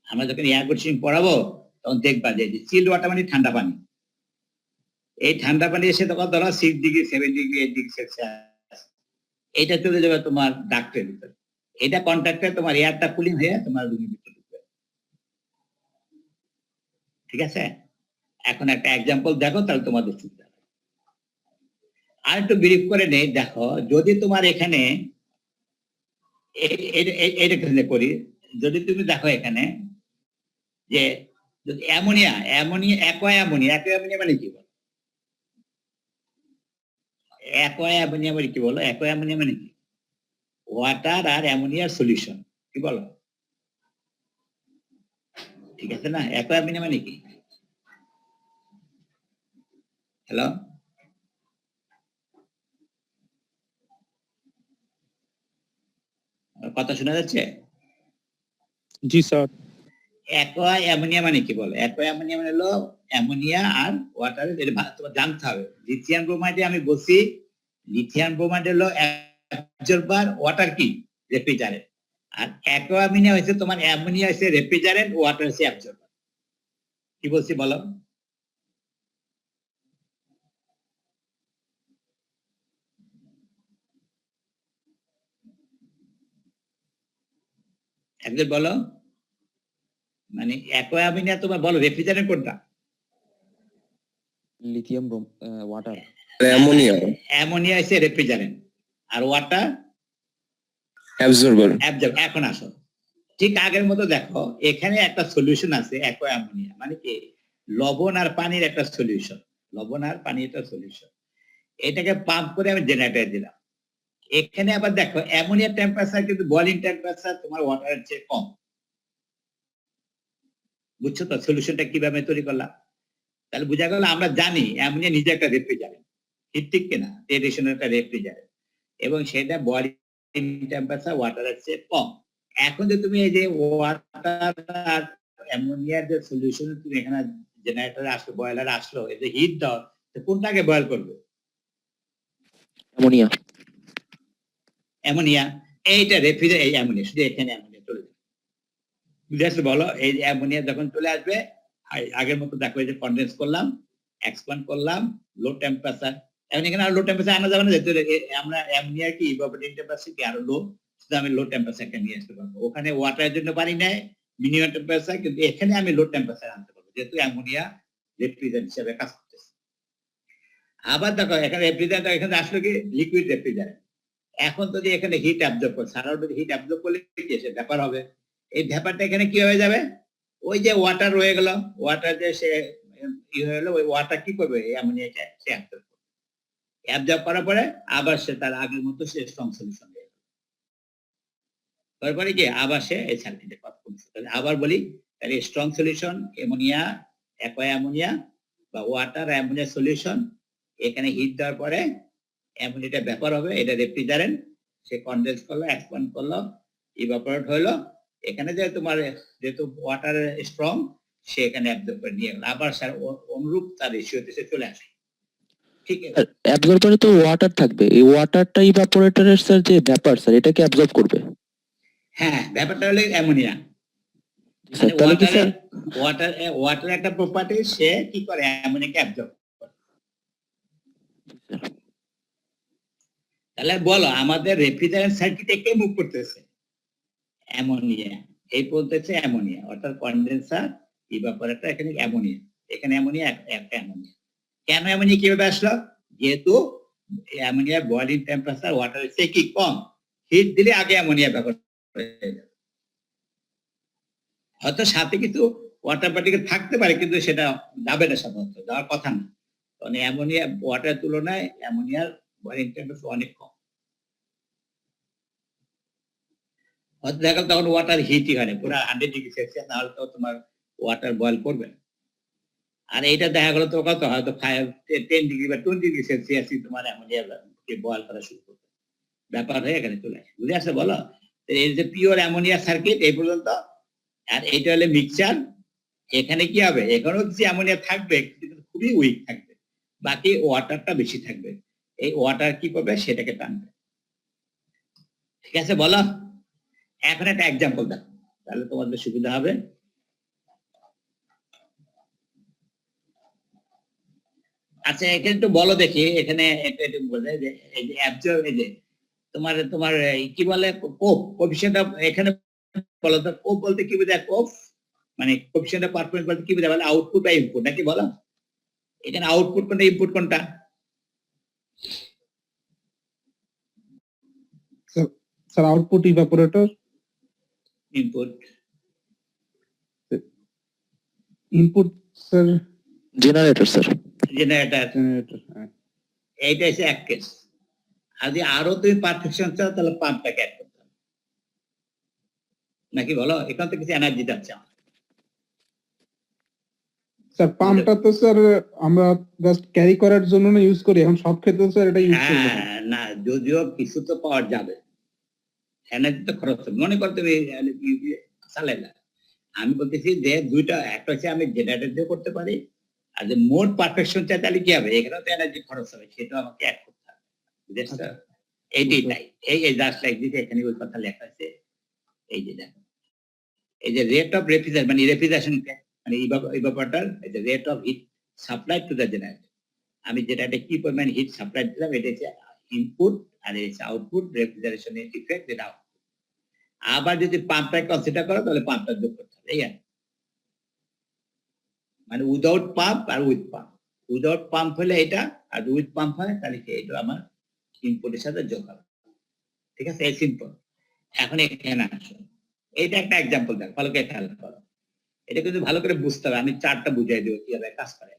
আমরা যখন এয়ার কন্ডিশনিং পড়াবো তখন দেখবা যে চিল্ড ওয়াটার মানে ঠান্ডা পানি, এই ঠান্ডা পানি এসে তখন ধরো 6 ডিগ্রি 7 ডিগ্রি 8 ডিগ্রি সেলসিয়াস, এটা চলে যাবে তোমার ডাক্টের ভিতরে, এটা কন্ট্রাক্টে তোমার এয়ারটা কুলিং হয়ে তোমার রুমের ভিতরে ঢুকবে। ঠিক আছে, এখন একটা এক্সাম্পল দেখো, তাহলে তোমাদের সুবিধা হবে। আর একটু ব্রিফ করে নেই, দেখো যদি তোমার এখানে এটা করি, যদি তুমি দেখো এখানে যে যদি অ্যামোনিয়া অ্যাকোয়া অ্যামোনিয়া মানে কি বলো, অ্যাকোয়া অ্যামোনিয়া মানে কি বলো, অ্যাকোয়া অ্যামোনিয়া মানে কি? ওয়াটার আর অ্যামোনিয়ার সলিউশন, কি বলো? ঠিক আছে না? একো অ্যামোনিয়া মানে কি? হ্যালো, কথা শোনা যাচ্ছে? জি স্যার। অ্যাকোয়া অ্যামোনিয়া মানে কি বলো? অ্যাকোয়া অ্যামোনিয়া মানে হলো অ্যামোনিয়া আর ওয়াটার, এটা তোমার জানতে হবে। লিথিয়াম ব্রোমাইডে আমি বলছি, লিথিয়াম ব্রোমাইড হলো অ্যাবজর্বার, ওয়াটার কি রেফ্রিজারেন্ট, আর অ্যাকোয়া অ্যামোনিয়া হচ্ছে তোমার অ্যামোনিয়া হচ্ছে রেফ্রিজারেন্ট, ওয়াটার হচ্ছে অ্যাবজর্বার। কি বলছি বলো? একজন বলো, মানে অ্যাকোয়া অ্যামোনিয়া তোমার বলো রেফ্রিজারেন্ট কোনটা? Lithium water. অ্যামোনিয়া অ্যামোনিয়া হচ্ছে রেফ্রিজারেন্ট, আর ওয়াটার অ্যাবজর্বার। অ্যাবজর্ব। এখন আসো, ঠিক আগের মতো দেখো, এখানে একটা সলিউশন আছে অ্যাকোয়া অ্যামোনিয়া, মানে কি লবণ আর পানির একটা সলিউশন, লবণ আর পানির একটা সলিউশন। এটাকে পাম্প করে আমি জেনারেটর দিলাম। এখানে আবার দেখো অ্যামোনিয়া টেম্পারেচার কিন্তু বয়লিং টেম্পারেচার তোমার ওয়াটারের চেয়ে কম। বুঝছো তো সলিউশনটা কিভাবে তৈরি করলাম? তাহলে বোঝা গেল আমরা জানি অ্যামোনিয়া নিজে একটা রেফ্রিজারেন্ট, ঠিক কিনা? এডিশনাল একটা রেফ্রিজারেন্ট, এবং সেটা বয়লিং টেম্পারেচার ওয়াটারের চেয়ে কম। এখন যে তুমি এই যে ওয়াটার আর অ্যামোনিয়ার যে সলিউশন তুমি এখানে জেনারেটরে আসলো, বয়লারে আসলো, এই যে হিট দাও, কোনটাকে বয়ল করবে? অ্যামোনিয়া। অ্যামোনিয়া। এইটা রেফ্রিজারেন্ট, এই অ্যামোনিয়া, শুধু এখানে অ্যামোনিয়া চলে যাবে। বুঝে বলো, এই অ্যামোনিয়া যখন চলে আসবে, আগের মতো দেখো, এই যে কনডেন্স করলাম, এক্সপ্যান্ড করলাম, লো টেম্পারেচার। এখন এখানে আর লো টেম্পারেচার আনা যাবে না, যেহেতু আমরা অ্যামোনিয়ার কি ইভাপোরেটিং টেম্পারেচার কি আরো লো, শুধু আমি লো টেম্পারেচারটা নিয়ে আসতে পারবো। ওখানে ওয়াটারের জন্য পানি নেয় মিনিমাম টেম্পারেচার, কিন্তু এখানে আমি লো টেম্পারেচার আনতে পারবো, যেহেতু অ্যামোনিয়া রেফ্রিজারেন্ট হিসেবে কাজ করতেছে। আবার দেখো এখানে রেফ্রিজারেন্ট, এখানে আসলো কি লিকুইড রেফ্রিজারেন্ট। এখন যদি এখানে হিট অ্যাবজর্ব করে, সারাউন্ড হিট অ্যাবজর্ব করলে কি সে ব্যাপার হবে? এই ব্যাপারটা এখানে কি হয়ে যাবে? ওই যে ওয়াটার রয়ে গেল, ওয়াটার যে সে কি হয়ে গেল, ওই ওয়াটার কি করবে? অ্যামোনিয়াকে সে অ্যাবজর্ব করবে। অ্যাবজর্ব করার পরে আবার সে তার আগের মতো সে স্ট্রং সলিউশন দেবে। তারপরে কি আবার সে এই সার্কিটে কথা বলছে। আবার বলি, তাহলে strong solution ammonia, aqua ammonia বা ওয়াটার অ্যামোনিয়া সলিউশন, এখানে হিট দেওয়ার পরে অ্যামোনিয়াটা ব্যাপার হবে, এটা রেফ্রিজারেন্ট, সে কনডেন্স করলো, এক্সপ্যান্ড করলো, ইভাপোরেট হলো। এখানে যে তোমার যেহেতু ওয়াটার স্ট্রং, সে এখানে অ্যাবজর্ব করে নিয়ে গেল, আবার স্যার অনুরূপ তার রেশিওতে সে চলে আসে। ঠিক আছে, অ্যাবজর্বারে তো ওয়াটার থাকবে, এই ওয়াটারটা ইভাপোরেটরের স্যার যে ভ্যাপার স্যার এটাকে অ্যাবজর্ব করবে। হ্যাঁ, ব্যাপারটা হলো অ্যামোনিয়া। স্যার তাহলে কি স্যার ওয়াটার একটা প্রপার্টি, সে কি করে অ্যামোনিয়াকে অ্যাবজর্ব করে। তাহলে বলো আমাদের রেফ্রিজারেন্ট সার্কিটে কে মুভ করতেছে? অ্যামোনিয়া। এই বলতেছে অ্যামোনিয়া, অর্থাৎ কনডেন্সার, ইভাপোরেটর, এখানে অ্যামোনিয়া, এখানে অ্যামোনিয়া, একটা অ্যামোনিয়া। কেন অ্যামোনিয়া কিভাবে আসলো? যেহেতু অ্যামোনিয়ার বয়লিং টেম্পারেচার ওয়াটারের চেয়ে কি কম, হিট দিলে আগে অ্যামোনিয়া ব্যবহার হয়ে যাবে। হয়তো সাথে কিছু ওয়াটার পার্টিকেল থাকতে পারে, কিন্তু সেটা যাবে না, সাধারণত যাওয়ার কথা না, কারণ অ্যামোনিয়া ওয়াটারের তুলনায় অ্যামোনিয়ার বয়লিং টেম্পারেচার অনেক কম। হয়তো দেখা তখন ওয়াটার হিটই হয় না, পুরো 100 ডিগ্রি সেলসিয়াস, নাহলে তো তোমার ওয়াটার বয়েল করবে না। আর এইটা দেখা গেলো তো কত, হয়তো 10 ডিগ্রি বা 20 ডিগ্রি সেলসিয়াসই তোমার অ্যামোনিয়া বয়েল করা শুরু করবে, ব্যাপার হয়ে এখানে চলে আসে। বুঝে আসছে বলো? এই যে পিওর অ্যামোনিয়া সার্কিট এই পর্যন্ত, আর এইটা হলে মিক্সচার। এখানে কি হবে? এখানেও কিছু অ্যামোনিয়া থাকবে, কিন্তু খুবই উইক থাকবে, বাকি ওয়াটারটা বেশি থাকবে। এই ওয়াটার কি করবে? সেটাকে টানবে। ঠিক আছে বলো? এখন একটা এক্সাম্পল দেখো, তাহলে তোমাদের সুবিধা হবে। আচ্ছা এখানে একটু বলো দেখি, এখানে একটু বলে যে এই যে অ্যাবজর্ব, এই যে তোমার তোমার কি বলে কোপ, কোএফিশিয়েন্ট অফ, এখানে বলো তো কোপ বলতে কি বোঝায়? কোপ মানে কোএফিশিয়েন্ট অফ পারফরম্যান্স বলতে কি বোঝায়? বলে আউটপুট বা ইনপুট, নাকি বলো? এখানে আউটপুট কোনটা, ইনপুট কোনটা? Sir output evaporator. Input. Input sir generator sir. Generator. Generator. হ্যাঁ। এইটা হচ্ছে এক কেস। আর যদি আরো তুমি পারফেকশন চাও তাহলে পাম্পটাকে অ্যাড করতে হবে, নাকি বলো? এখান থেকে কিছু এনার্জি যাচ্ছে আমার। স্যার পাম্পটা তো স্যার আমরা জাস্ট ক্যারি করার জন্য না ইউজ করি, এখন সব ক্ষেত্রে স্যার এটা ইউজ করব না। হ্যাঁ, না, যদিও কিছু তো পাওয়ার যাবে, এনার্জি তো খরচ হবে। মনে করতে চালাইলা, আমি বলতেছি যে দুইটা, একটা হচ্ছে আমি জেনারেটর দিয়ে করতে পারি, আর যে মোট পারফেকশন চাই তাহলে কি হবে, এখানেও তো এনার্জি খরচ হবে, সেটা আমাকে অ্যাড করতে হবে, বুঝেছ? আচ্ছা। এইটাই তাই, এই জাস্ট লাইক দিস, এখানে ওই কথা লেখা আছে। এই যে দেখো, এই যে রেট অফ রেফ্রিজারেশন মানে রেফ্রিজারেশন মানে ইভাপোরেটর, এই যে rate of heat supply to the generator, আমি যেটা কি পরিমাণ হিট সাপ্লাই দিলাম, এটা হচ্ছে ইনপুট আর এই আউটপুট রেফ্রিজারেশনের ইফেক্ট, এটা output। আবার যদি পাম্পটা কনসিডার করো তাহলে পাম্পটা যোগ করতে হবে, এই আর কি। মানে উইদাউট পাম্প আর উইথ পাম্প, উইদাউট পাম্প হলে এটা, আর উইথ পাম্প হয় তাহলে কি এটা আমার ইনপুটের সাথে যোগ হবে, ঠিক আছে? এই সিম্পল। এখন এখানে আসো, এইটা একটা এক্সাম্পল দেখ, ভালো করে খেয়াল করো, এটা কিন্তু ভালো করে বুঝতে হবে, আমি চারটা বুঝাই দেবো কিভাবে কাজ করে।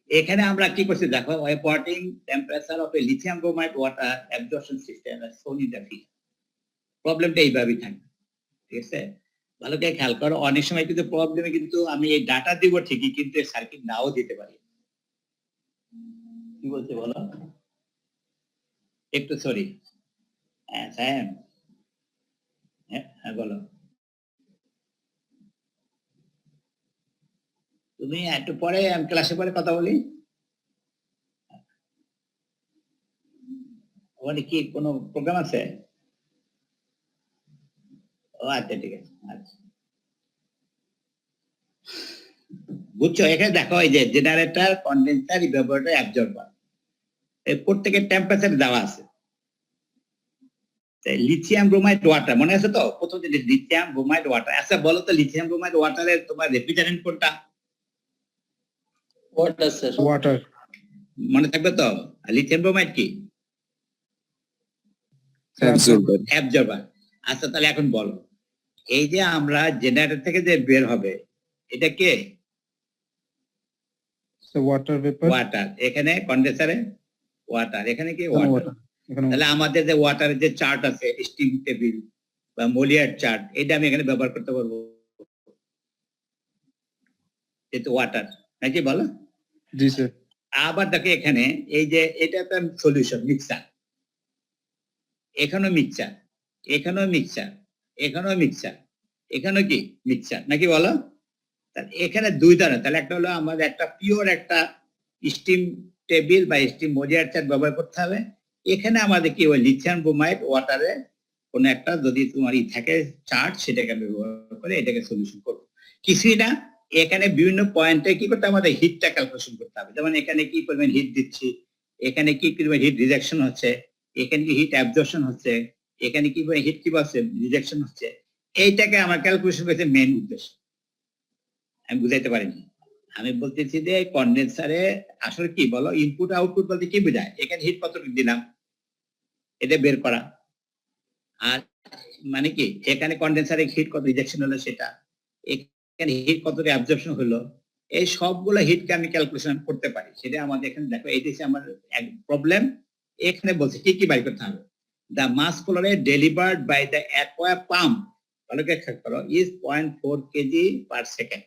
এখানে আমরা কি করছি দেখো, operating temperature of A lithium bromide water absorption system এর শোন ইন দ্য ফিগার। প্রবলেমটা এইভাবেই থাকবে, ঠিক আছে? ভালো করে খেয়াল করো, অনেক সময় কিন্তু প্রবলেমে কিন্তু আমি এই ডাটা দিব ঠিকই, কিন্তু সার্কিট নাও দিতে পারি। কি বলছে বলো একটু, সরি। হ্যাঁ স্যাম, হ্যাঁ বলো। তুমি একটু পরে, আমি ক্লাসে পরে কথা বলি। ওখানে কি কোনো প্রোগ্রাম আছে? ও আচ্ছা, ঠিক আছে, আচ্ছা। বুঝছো? এখানে দেখো, এই যে জেনারেটর, কন্ডেন্সার, ইভাপোরেটর, অ্যাবজর্বার, এই প্রত্যেকের টেম্পারেচার দেওয়া আছে। লিথিয়াম ব্রোমাইড ওয়াটার মনে আছে তো? প্রথম জিনিস লিথিয়াম ব্রোমাইড ওয়াটার। আচ্ছা বলো তো, লিথিয়াম ব্রোমাইড ওয়াটারের তোমার রেফ্রিজারেন্ট কোনটা? Water sir. ওয়াটার মনে থাকবে তো? লিথিয়াম ব্রোমাইড কি? অ্যাবজর্বার। অ্যাবজর্বার। আচ্ছা তাহলে এখন বলো, এই যে আমরা জেনারেটর থেকে যে বের হবে, এটা কে? Water vapour. ওয়াটার। এখানে কন্ডেন্সারে ওয়াটার, এখানে কি? ওয়াটার। এখানে তাহলে আমাদের যে ওয়াটারের যে চার্ট আছে, স্টিম টেবিল বা মোলিয়ার চার্ট, এটা আমি এখানে ব্যবহার করতে পারবো, যেহেতু ওয়াটার, নাকি বলো? জি স্যার। আবার দেখো এখানে, এই যে এটা একটা সলিউশন মিক্সার, এখানেও মিক্সার, এখানেও মিক্সার, এখানেও মিক্সার, এখানেও কি মিক্সার, নাকি বলো? তাহলে এখানে দুই ধরনের, তাহলে একটা হলো আমাদের একটা পিওর একটা স্টিম টেবিল বা স্টিম মোলিয়ার চার্ট ব্যবহার করতে হবে। এখানে আমাদের কি ওই লিথিয়াম ব্রোমাইড ওয়াটারে কোন একটা যদি তোমার থাকে চার্ট, সেটাকে আমি ব্যবহার করে এটাকে সলিউশন করবো। কিছুই না, এখানে বিভিন্ন পয়েন্টে কি করতে আমাদের হিটটা ক্যালকুলেশন করতে হবে। যেমন এখানে কি পরিমাণ হিট দিচ্ছি, এখানে কি পরিমাণ হিট রিজেকশন হচ্ছে, এখানে কি হিট অ্যাবজর্পশন হচ্ছে, এখানে কি পরিমাণ হিট কি হচ্ছে, রিজেকশন হচ্ছে, এইটাকে আমার ক্যালকুলেশন করতে মেন উদ্দেশ্য। আমি বুঝাইতে পারিনি। আমি বলতেছি যে কন্ডেন্সারে আসলে কি বলো, ইনপুট আউটপুট বলতে কি বোঝায়? এখানে হিট কতটুকু দিলাম এটা বের করা, আর মানে কি এখানে কন্ডেন্সারে হিট কত রিজেকশন হলো সেটা, এখানে হিট কতটা অ্যাবজর্পশন হলো, এই সবগুলো হিটকে আমি ক্যালকুলেশন করতে পারি। সেটা আমাদের এখানে দেখো, এই হচ্ছে আমার এক প্রবলেম। এখানে বলছে কি কি বাই করতে হবে। The mass flow rate delivered by the aqua pump, ভালো করে খেয়াল করো, ইজ 0.4 কেজি পার সেকেন্ড।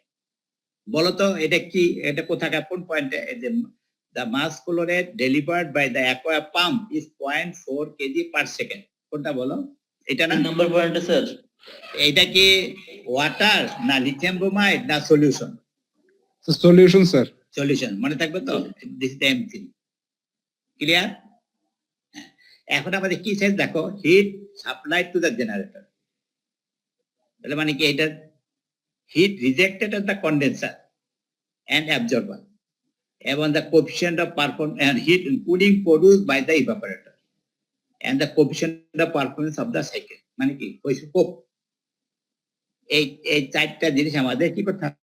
বলতো এটা কি, এটা কোথাকার কোন পয়েন্টে? The mass flow rate delivered by the aqua pump is 0.4 kg per second. কোনটা বলো? এটা না? নাম্বার পয়েন্টে স্যার। এইটা কি ওয়াটার না লিথিয়াম ব্রোমাইড না সলিউশন? Solution sir. সলিউশন, মনে থাকবে তো? This is the something. Clear? এখন আমাদের কি চাই দেখো, heat supply to the generator, তাহলে মানে কি এটা heat rejected at the condenser and absorber, এবং the coefficient of performance and heat cooling produced by the evaporator and the coefficient of performance of the cycle, মানে কি ওই স্কোপ। এই চারটা জিনিস আমাদের কি করতে হবে,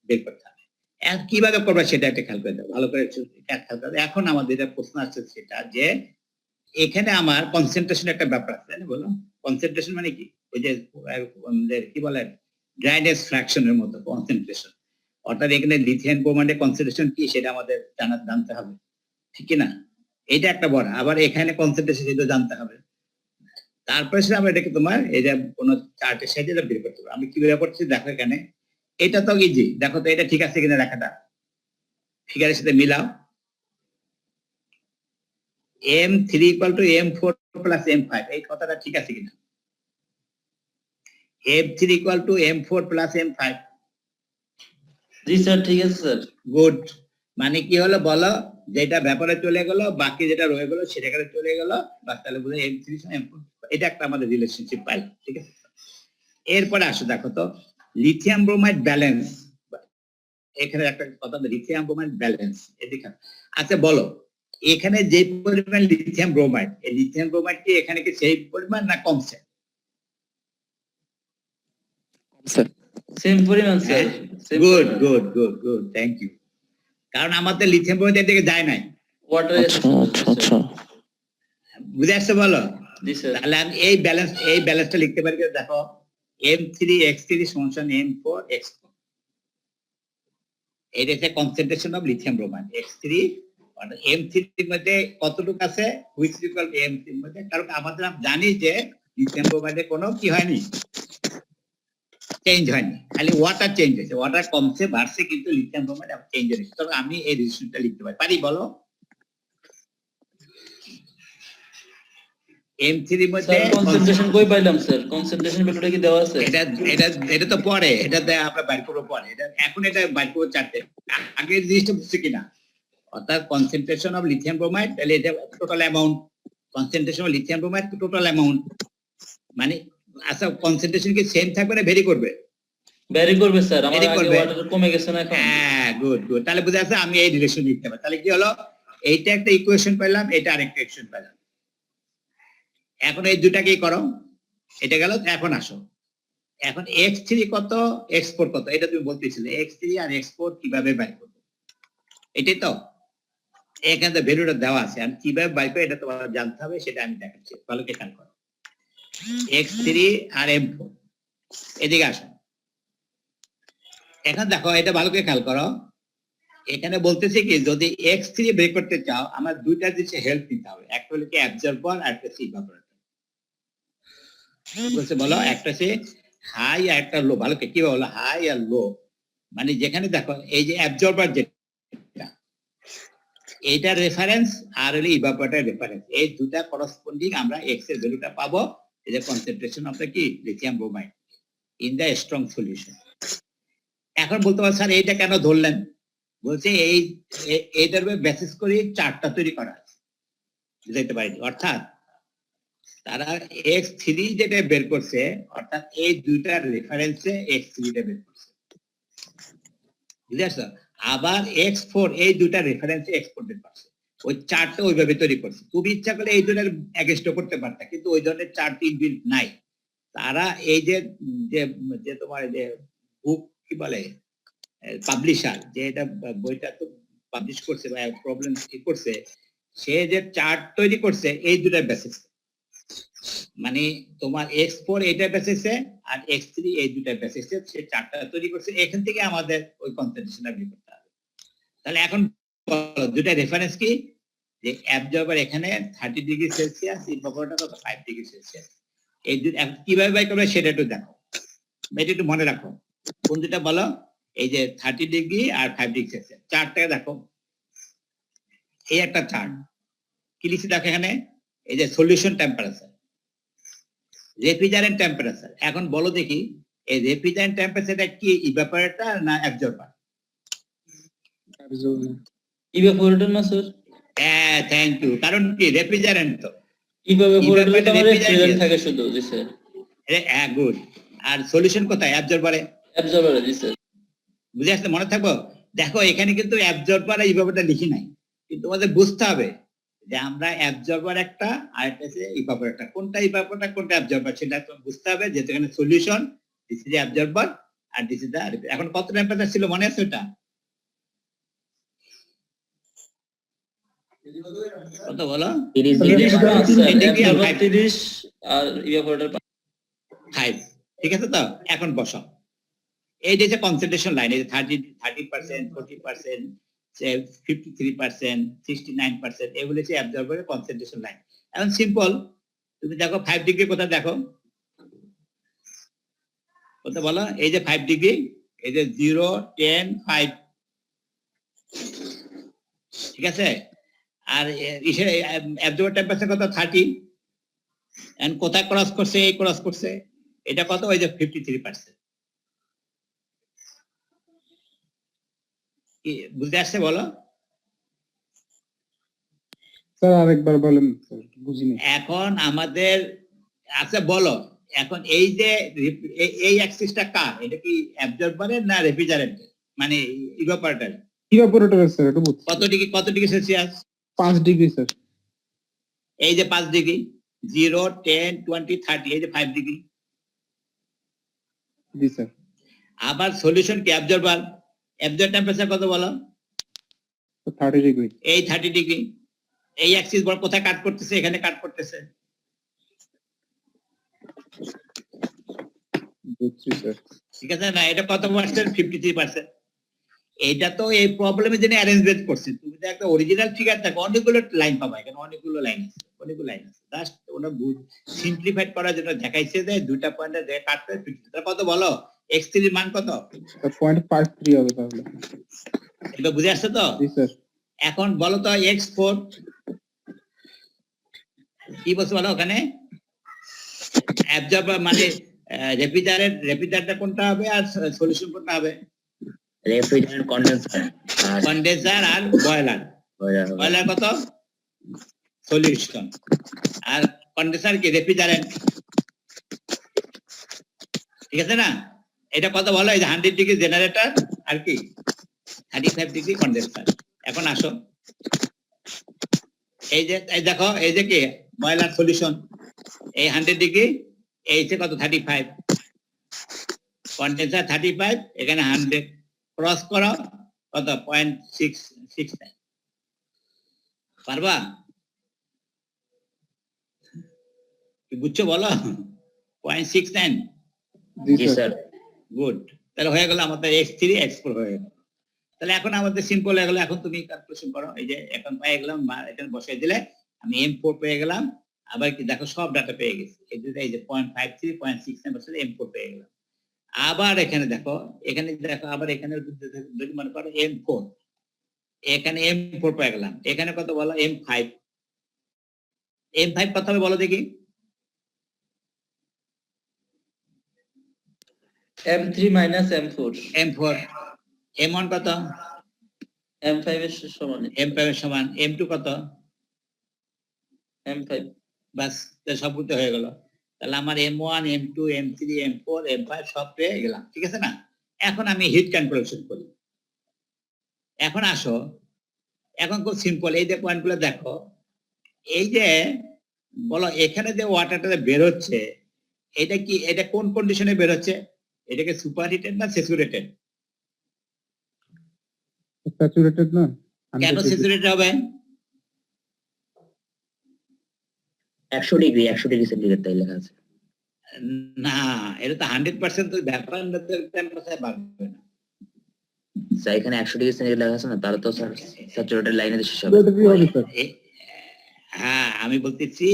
বের করতে হবে। এখন কিভাবে করবো সেটা একটা খেয়াল করে দাও, ভালো করে খেয়াল করে। এখন আমাদের একটা প্রশ্ন আসছে, সেটা যে এখানে আমার কনসেন্ট্রেশন একটা ব্যাপার আছে, বলো কনসেন্ট্রেশন মানে কি? ওই যে কি বলে ড্রাইনেস ফ্র্যাকশনের মতো কনসেন্ট্রেশন, অর্থাৎ এখানে লিথিয়াম ব্রোমাইডের কনসেন্ট্রেশন কি সেটা আমাদের জানতে হবে, ঠিক না? এটা একটা বড়, আবার এখানে কনসেন্ট্রেশন সেটা জানতে হবে। তারপরে সে আমরা এটাকে তোমার এই যে কোনো চার্টের সাথে এটা বের করতে হবে। আমি কিভাবে করছি দেখো এখানে, এটা তো ইজি, দেখো তো এটা ঠিক আছে কিনা লেখাটা, ফিগারের সাথে মিলাও। M3 = M4 + M5, এই কথাটা ঠিক আছে কিনা? M3 = M4 + M5। জি স্যার, ঠিক আছে স্যার। গুড, মানে কি হলো বলো, যেটা ব্যাপারে চলে গেল, বাকি যেটা রয়ে গেল সেটা এখানে চলে গেল, বাস তাহলে বুঝে M3 M4, এটা একটা আমাদের রিলেশনশিপ পাইলাম, ঠিক আছে। এরপরে আসো দেখো তো লিথিয়াম ব্রোমাইড ব্যালেন্স, এখানে একটা কথা, লিথিয়াম ব্রোমাইড ব্যালেন্স এদিকে। আচ্ছা বলো, এখানে যে পরিমাণ লিথিয়াম ব্রোমাইড, এই লিথিয়াম ব্রোমাইড কি এখানে কি সেই পরিমাণ না কমছে? স্যার সেম পরিমাণ sir. Good good good good, thank you. কারণ আমাদের লিথিয়াম ব্রোমাইড এর দিকে যায় নাই, ওয়াটার আচ্ছা বুঝে আসছে বলো? জি স্যার। তাহলে আমি এই ব্যালেন্সটা লিখতে পারি, দেখো M3X3 = M4X4, এটা হচ্ছে concentration of lithium bromide. X3 অর্থাৎ M3 এর মধ্যে কতটুকু আছে, হুইচ ইকুয়াল M3 এর মধ্যে, কারণ আমাদের জানি যে লিথিয়াম ব্রোমাইডে কোনো কি হয়নি, চেঞ্জ হয়নি, খালি ওয়াটার চেঞ্জ হয়েছে, ওয়াটার কমছে বাড়ছে, কিন্তু লিথিয়াম ব্রোমাইড চেঞ্জ হয়েছে। তবে আমি এই রিলেশনটা লিখতে পারি বলো, M3 এর মধ্যে স্যার কনসেন্ট্রেশন কই পাইলাম স্যার? কনসেন্ট্রেশন ভ্যালুটা কি দেওয়া আছে? এটা তো পরে, এটা আমরা বাইর করবো পরে, এটা এখন এটা বাইর করবো চারটে, আগে জিনিসটা বুঝছে কিনা, অর্থাৎ কনসেন্ট্রেশন অফ লিথিয়াম ব্রোমাইড, তাহলে এটা total amount, concentration of lithium bromide total amount, মানে আচ্ছা কনসেন্ট্রেশন কি সেম থাকবে না ভেরি করবে? ভ্যারি করবে স্যার, আমার Vary আগে করবে। ওয়াটার কমে গেছে না এখন? হ্যাঁ গুড গুড, তাহলে বুঝে আছে আমি এই রিলেশন লিখতে পারি। তাহলে কি হলো, এইটা একটা ইকুয়েশন পেলাম, এটা আরেকটা ইকুয়েশন পেলাম। এখন এই দুটাকেই করো, এটা গেল। এখন আসো, এখন X3 কত, X4 কত, এটা তুমি বলতেছিলে, X3 আর X4 কিভাবে বাই করবো, এটাই তো। এখানে তো ভ্যালুটা দেওয়া আছে, আর কিভাবে বাই করে এটা তোমার জানতে হবে, সেটা আমি দেখাচ্ছি, ভালো করে খেয়াল করো। X3 আর M4, এদিকে আসো। এখন দেখো, এটা ভালো করে খেয়াল করো, এখানে বলতেছে কি, যদি X3 বের করতে চাও আমার দুইটা জিনিসে হেল্প নিতে হবে, একটা হলো কি অ্যাবজর্বার আর একটা হচ্ছে ইভাপোরেটর। বলছে বলো, একটা হচ্ছে হাই আর একটা লো, ভালো করে কি বলো, হাই আর লো, মানে যেখানে দেখো এই যে অ্যাবজর্বার যেটা, এইটা রেফারেন্স আর হলো ইভাপোরেটর রেফারেন্স, এই দুটা করসপন্ডিং আমরা X এর ভ্যালুটা পাবো, এই যে কনসেন্ট্রেশন অফ দ্য কি lithium bromide in the strong solution. এখন বলতে পারো স্যার এইটা কেন ধরলেন, বলছে এইটার বেসিস করে চার্টটা তৈরি করা আছে, বুঝাইতে পারি। অর্থাৎ তারা X3 যেটা বের করছে, অর্থাৎ এই দুইটার রেফারেন্সে X3 টা বের করছে, বুঝে আসছো? আবার X4 এই দুইটার রেফারেন্সে X4 বের করছে, ওই চার্টটা ওইভাবে তৈরি করছে। তুমি ইচ্ছা করলে এই দুইটার এগেইনস্ট করতে পারতা, কিন্তু ওই ধরনের চার্ট ইনবিল্ট নাই। তারা এই যে যে তোমার যে বুক কি বলে পাবলিশার, যে এটা বইটা তো পাবলিশ করছে বা প্রবলেম কি করছে, সে যে চার্ট তৈরি করছে এই দুটার বেসিস, মানে তোমার X4 এইটার বেসিসে আর X3 এই দুটার বেসিসে সে চার্টটা তৈরি করছে। এখান থেকে আমাদের ওই কনসেন্ট্রেশনটা বের করতে হবে। তাহলে এখন বলো দুটা রেফারেন্স কি, যে অ্যাবজর্বার এখানে 30°C, ইভাপোরেটর কত 5°C, এই কিভাবে বাই করবে সেটা একটু দেখো, এটা একটু মনে রাখো। কোন দুটা বলো, এই যে 30° আর 5°C চার্টটা দেখো, এই একটা চার্ট কি লিখছি দেখো এখানে, এই যে সলিউশন টেম্পারেচার, রেফ্রিজারেন্ট টেম্পারেচার। এখন বলো দেখি, এই রেফ্রিজারেন্ট টেম্পারেচারটা কি ইভাপোরেটর না অ্যাবজর্বার? ইভাপোরেটর না স্যার? হ্যাঁ, থ্যাংক ইউ। কারণ কি, রেফ্রিজারেন্ট তো, ইভাপোরেটরে তো আমার refrigerant রেফ্রিজারেন্ট থাকে শুধু। জি স্যার। হ্যাঁ গুড। আর সলিউশন কোথায়, অ্যাবজর্বারে। অ্যাবজর্বারে। জি স্যার। বুঝে আসতে মনে থাকবো। দেখো এখানে কিন্তু অ্যাবজর্বার আর ইভাপোরেটর লিখি নাই, কিন্তু তোমাদের বুঝতে হবে যে আমরা অ্যাবজর্বার একটা আর একটা হচ্ছে ইভাপোরেটর, কোনটা ইভাপোরেটর কোনটা অ্যাবজর্বার সেটা তোমার বুঝতে হবে। যেহেতু এখানে সলিউশন, দিস ইজ অ্যাবজর্বার আর দিস ইজ দা। এখন কত টেম্পারেচার ছিল মনে আছে ওটা? কত বলো? 30 পাঁচ স্যার, এটা কি অ্যাবজর্বার 30 আর ইভাপোরেটর 5, ঠিক আছে তো? এখন বসাও এই যে কনসেন্ট্রেশন লাইন, এই যে 30%, 40%, 53%, 69%, এগুলো হচ্ছে অ্যাবজর্বারের কনসেন্ট্রেশন লাইন। এখন সিম্পল, তুমি দেখো 5 ডিগ্রি কোথায় দেখো, কোথায় বলো, এই যে 5 ডিগ্রি, এই যে 0, 10, 5, ঠিক আছে। আর অ্যাবজর্বার টেম্পারেচার কত, 30, এন্ড কোথায় ক্রস করছে, এই ক্রস করছে, এটা কত, ওই যে 53%। বুঝতে আসছে বলো? স্যার আরেকবার বলেন স্যার, বুঝিনি। এখন আমাদের, আচ্ছা বলো, এখন এই যে এই অ্যাক্সিসটা কার, এটা কি অ্যাবজর্বারের না রেফ্রিজারেন্টের, মানে ইভাপোরেটর? ইভাপোরেটর স্যার, এটা বুঝছি। কত ডিগ্রি সেলসিয়াস? 5 degree sir. এই যে 5 ডিগ্রি, 0, 10, 20, 30, এই যে 5 ডিগ্রি। জি স্যার। আবার সলিউশন কি অ্যাবজর্বার টেম্পারেচার কত বলো? 30 ডিগ্রি। এই 30 ডিগ্রি। এই অ্যাক্সিস বল কোথায় কাট করতেছে, এখানে কাট করতেছে। বুঝছি স্যার। ঠিক আছে না, এটা কত পার্সেন্ট? 53%। এটা তো এই প্রবলেমের জন্য অ্যারেঞ্জমেন্ট করছে। তুমি তো একটা অরিজিনাল ফিগার দেখো, অনেকগুলো লাইন পাবা, এখানে অনেকগুলো লাইন আছে, জাস্ট ওটা সিম্পলিফাইড করার জন্য দেখাইছে যে দুইটা পয়েন্টে দেখে কাটতে 50। কত বলো, x3 এর মান কত? 0.53 হবে তাহলে। এটা বুঝে আসছে তো? জি স্যার। এখন বলো তো x4 কি বলছো বলো, ওখানে অ্যাবজর্বার মানে রেফ্রিজারেটর কোনটা হবে আর সলিউশন কোনটা হবে? রেফ্রিজারেন্ট, কন্ডেন্সার আর বয়লার। বয়লার কত? সলিউশন। আর কন্ডেন্সার কি? রেফ্রিজারেন্ট। ঠিক আছে না? এটা কত বলো, এই যে 100 ডিগ্রি জেনারেটর আর কি 35 ডিগ্রি কন্ডেন্সার। এখন আসো, এই যে এই দেখো, এই যে কি বয়লার সলিউশন, এই 100 ডিগ্রি, এই যে কত 35, কন্ডেন্সার 35, এখানে 100, ক্রস করো কত 0.669। পারবা? কি বুঝছো বলো? 0.69। জি স্যার। গুড। তাহলে হয়ে গেল আমাদের x3 x4 হয়ে গেল। তাহলে এখন আমাদের সিম্পল হয়ে গেল। এখন তুমি ক্যালকুলেশন করো, এই যে এখন পেয়ে গেলাম, এখানে বসাই দিলে আমি m4 পেয়ে গেলাম। আবার কি দেখো, সব ডাটা পেয়ে গেছি, এই যে 0.53, 0.69 m4 পেয়ে গেলাম। আবার এখানে দেখো, আবার এখানে যদি মনে করো m4, এখানে m4 পেয়ে গেলাম। এখানে কত বলো, m5 কত হবে বলো দেখি? M3 minus M4, m4, m1 কত? M5 এর সমান, m5 এর সমান, m2 কত? M5। বাস, সব করতে হয়ে গেল। তাহলে আমার m1, m2, m3, m4, m5 সব পেয়ে গেলাম। ঠিক আছে না? এখন আমি হিট ক্যালকুলেশন করি। এখন আসো, এখন খুব সিম্পল, এই যে পয়েন্টগুলো দেখো, এই যে বলো এখানে যে ওয়াটারটা বের হচ্ছে, এটা কি, এটা কোন কন্ডিশনে বের হচ্ছে? এটাকে সুপার হিটেড না স্যাচুরেটেড? স্যাচুরেটেড না? কেন স্যাচুরেটেড হবে? 100 ডিগ্রি সেন্টিগ্রেড তাই লেখা আছে। না, এটা তো 100% তো ব্যাপার না, টেম্পারেচার বাড়বে না। স্যার এখানে 100 ডিগ্রি সেন্টিগ্রেড লেখা আছে না, তাহলে তো স্যার স্যাচুরেটেড লাইনে শেষ হবে। হ্যাঁ, আমি বলতেছি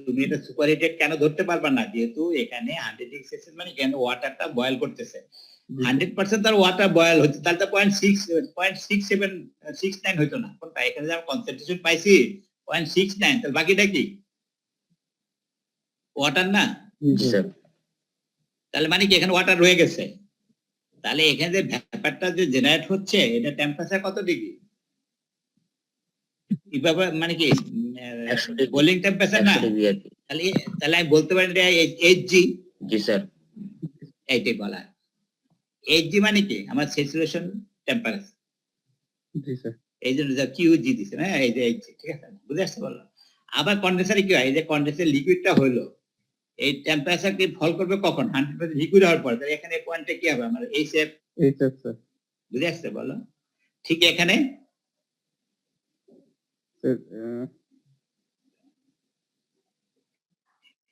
তুমি এটা সুপার হিটেড কেন ধরতে পারবা না, যেহেতু এখানে 100 ডিগ্রি সেলসিয়াস মানে কেন ওয়াটারটা বয়েল করতেছে। 100% তার ওয়াটার বয়েল হচ্ছে, তাহলে তো 0.69 হইতো না। কোনটা? এখানে যে আমি কনসেন্ট্রেশন পাইছি 0.69, তাহলে বাকিটা কি ওয়াটার না? স্যার তাহলে মানে কি এখানে ওয়াটার রয়ে গেছে। তাহলে এখানে যে ভ্যাপারটা যে জেনারেট হচ্ছে, এটা টেম্পারেচার কত ডিগ্রি? মানে কি 100 ডিগ্রি, বোলিং টেম্পারেচার না? 100 ডিগ্রি আর কি। তাহলে আমি বলতে পারি HG। জি স্যার। এইটাই বলা। HG মানে কি আমার স্যাচুরেশন টেম্পারেচার। জি স্যার। এই জন্য যা QG দিছে না, এই যে HG। ঠিক আছে, বুঝে আসতে বললো। আবার কন্ডেন্সারে কি হয়, এই যে কন্ডেন্সার লিকুইডটা হলো, এই টেম্পারেচার কি ফল করবে কখন? 100% লিকুইড হওয়ার পর। তাহলে এখানে পয়েন্টটা কি হবে আমার? HF। স্যার। বুঝে আসতে বলো। ঠিক এখানে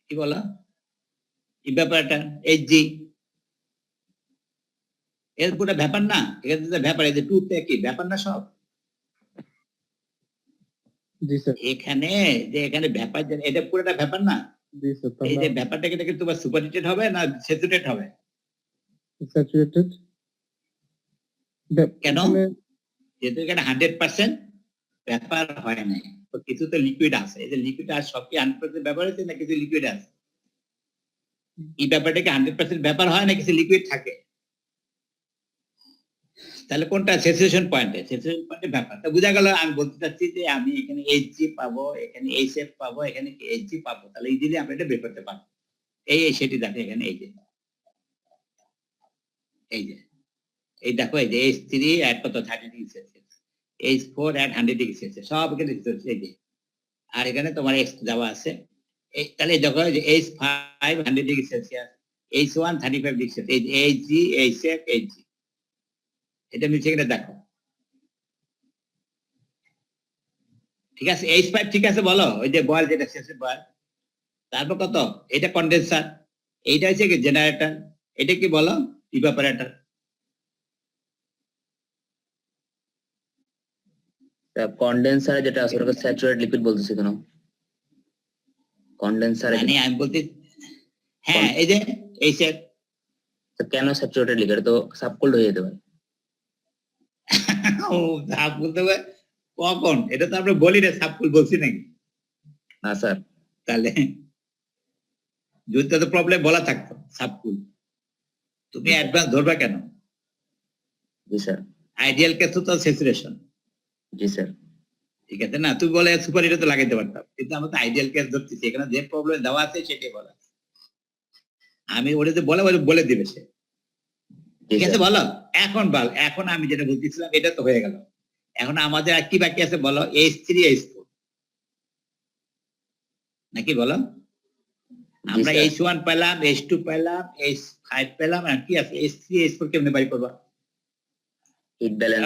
কি বলো, ইভাপোরেটর HG। এর পুরো ব্যাপার না, এখানে যে ব্যাপার, এই যে টুথটা কি ব্যাপার না সব? জি স্যার, এখানে যে এখানে ভ্যাপার এটা পুরোটা ভ্যাপার না, জি স্যার, এই যে ভ্যাপারটা কিন্তু তোমার সুপারহিটেড হবে না স্যাচুরেটেড হবে? স্যাচুরেটেড। কেন? যেহেতু এখানে 100% ব্যাপার হয় নাই, তো কিছু তো লিকুইড আছে। এই যে লিকুইড আর সব কি 100% ব্যাপার আছে না কিছু লিকুইড আছে? এই ব্যাপারটা কি 100% ব্যাপার হয় না কিছু লিকুইড থাকে? তাহলে কোনটা স্যাচুরেশন পয়েন্টে? স্যাচুরেশন পয়েন্টে ব্যাপারটা বোঝা গেল। আমি বলতে চাচ্ছি যে আমি এখানে এইচজি পাবো, এখানে এইচএফ পাবো, এখানে এইচজি পাবো, তাহলে ইজিলি আমরা এটা বের করতে পারবো। এই সেটি দেখো এখানে এই যে এই দেখো এই যে H3 at কত 30 degree Celsius, H4 at 100 degree Celsius, সব এখানে এই যে। আর এখানে তোমার X দেওয়া আছে। তাহলে দেখো যে H5 100 degree Celsius, H1 35 degree Celsius, এই যে Hg, Hf, Hg, এটা মিলছে কিনা দেখো। ঠিক আছে, H5 ঠিক আছে বলো, ওই যে বয়েল যেটা শেষে বয়েল। তারপর কত? এটা কন্ডেন্সার, এইটা হচ্ছে কি জেনারেটর, এটা কি বলো? ইভাপোরেটর। কন্ডেন্সারে যেটা আছে ওটাকে স্যাচুরেটেড লিকুইড বলতেছে কেন? কন্ডেন্সারে মানে আমি বলতে, হ্যাঁ এই যে এইচএফ। কেন স্যাচুরেটেড লিকুইড? তো সাবকুলড হয়ে যেতে পারে। ও সাপ বলতে হবে কখন? এটা তো আমরা বলি না সাপকুল বলছি নাকি? না স্যার, তাহলে যদি তো প্রবলেম বলা থাকতো সাপকুল, তুমি অ্যাডভান্স ধরবা কেন? জি স্যার, আইডিয়াল কেস তো স্যাচুরেশন, জি স্যার। ঠিক আছে না? তুমি বলে সুপার হিটে তো লাগাইতে পারতাম, কিন্তু আমরা তো আইডিয়াল কেস ধরতেছি, এখানে যে প্রবলেম দেওয়া আছে সেটাই বলা আছে। আমি ওটা যে বলে দিবে সে, ঠিক আছে বলো। এখন আমি যেটা বলতেছিলাম এটা তো হয়ে গেল। এখন আমাদের আর কি বাকি আছে বলো? H3 H4 নাকি বলো? আমরা H1 পেলাম, H2 পেলাম, H5 পেলাম, আর কি আছে? H3 H4 কেমনে বাই করবা? হিট ব্যালেন্স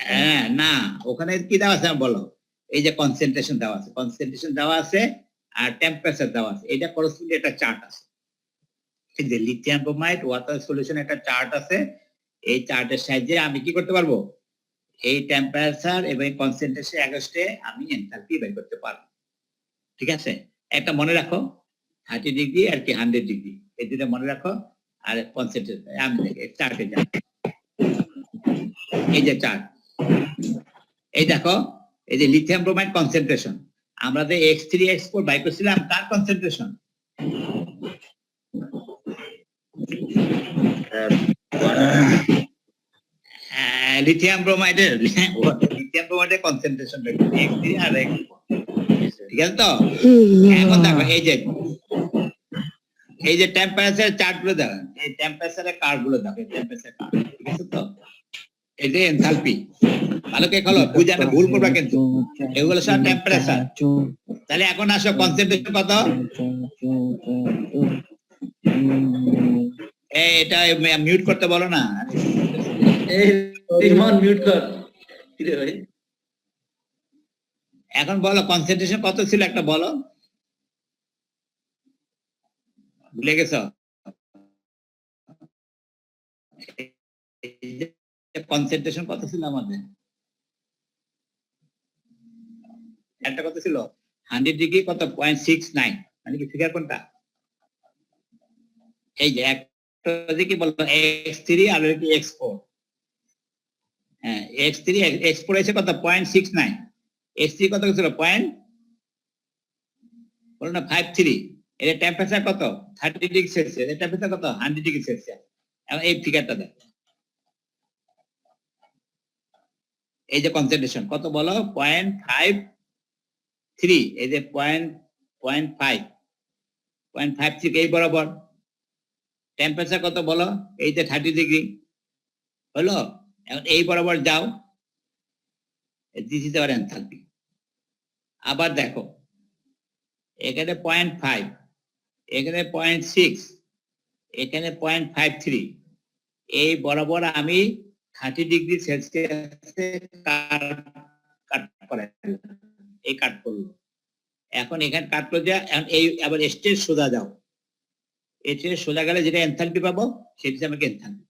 হ্যাঁ না, ওখানে কি দেওয়া আছে বলো? এই যে কনসেন্ট্রেশন দেওয়া আছে আর টেম্পারেচার দেওয়া আছে, এটা করসপন্ডিং একটা চার্ট আছে। এই যে লিথিয়াম ব্রোমাইড ওয়াটার সলিউশন একটা চার্ট আছে, এই চার্টের সাহায্যে আমি কি করতে পারবো? এই টেম্পারেচার এবং কনসেন্ট্রেশন অ্যাগেস্টে আমি এনথালপি বের করতে পারবো। ঠিক আছে, একটা মনে রাখো, 30 ডিগ্রি আর কি 100 ডিগ্রি, এই দুটো মনে রাখো। আর কনসেন্ট্রেশন আমি চার্টে যাই, এই যে চার্ট, এই দেখো এই যে লিথিয়াম ব্রোমাইড কনসেন্ট্রেশন, আমরা যে X3 X4 বাই করছিলাম তার কনসেন্ট্রেশন। লিথিয়াম ব্রোমাইডের কনসেন্ট্রেশন X3 আর X4, ঠিক আছে তো? এখন দেখো এই যে টেম্পারেচার চার্ট গুলো দেখো, এই টেম্পারেচারের কার্ভ গুলো দেখো, টেম্পারেচার কার্ভ, ঠিক আছে তো? এই যে এনথালপি, ভালো কে খোলো, বুঝানো ভুল করবা কিন্তু, এগুলো সব টেম্পারেচার। তাহলে এখন আসো কনসেন্ট্রেশন কত? এটা মিউট করতে বলো না। এই রিমান মিউট কর। কি রে ভাই? এখন বলো কনসেন্ট্রেশন কত ছিল একটা বলো, ভুলে গেছো? কনসেন্ট্রেশন কত ছিল আমাদের? একটা কত ছিল? 100 ডিগ্রি কত 0.69, মানে কি ফিগার কোনটা? এই যে একটা কি বলতো X3 আর কি X4, হ্যাঁ X3 X4 এসে কত 0.69, X3 কত ছিল বলো না 53। এর টেম্পারেচার কত 30 ডিগ্রি সেলসিয়াস, এর টেম্পারেচার কত 100 ডিগ্রি সেলসিয়াস। এখন এই ফিগারটা দেখো, এই যে কনসেন্ট্রেশন কত বলো 0.53, এই যে 0.53 এই বরাবর। টেম্পারেচার কত বলো? এই যে 30 ডিগ্রি হলো। এখন এই বরাবর যাও, দিস ইজ আওয়ার এনথালপি। আবার দেখো এখানে 0.5, এখানে 0.6, এখানে 0.53, এই বরাবর আমি 30 ডিগ্রি সেলসিয়াসে কাট করলো। এখন এখানে কাটলো যে এখন এই আবার স্টেজ সোজা যাও, স্টেজ সোজা গেলে যেটা এনথালপি পাবো সেটা আমাকে এনথালপি,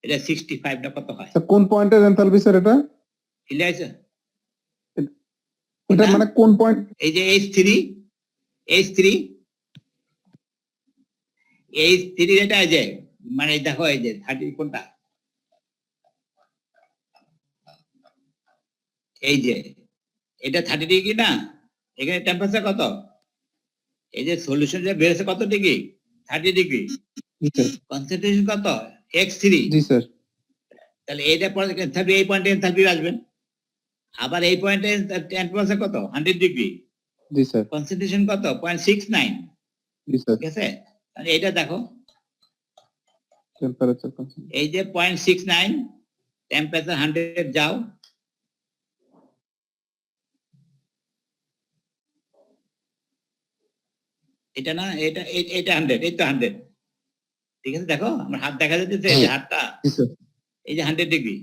এটা 65 না কত হয়? কোন পয়েন্টের এনথালপি স্যার এটা? ক্লিয়ার আছে? ওটা মানে কোন পয়েন্ট? এই যে H3 এটা এই যে মানে দেখো এই যে 30 কোনটা, এই যে এটা 30 ডিগ্রি না, এখানে টেম্পারেচার কত, এই যে সলিউশন যে বেরোছে কত ডিগ্রি, 30 ডিগ্রি, জি স্যার। কনসেন্ট্রেশন কত, X3, জি স্যার। তাহলে এইটা পরে এনথালপি, এই পয়েন্টে এনথালপি আসবেন, আবার এই পয়েন্টে টেম্পারেচার কত 100 ডিগ্রি, জি স্যার। কনসেন্ট্রেশন কত 0.69, জি স্যার। ঠিক আছে। তাহলে এটা দেখো টেম্পারেচার এই যে 0.69, টেম্পারেচার 100 যাও, এটা না, এটা 100, এই তো 100, ঠিক আছে। দেখো আমার হাত দেখা যাচ্ছে, এই যে হাতটা, জি স্যার। এই যে 100 ডিগ্রি,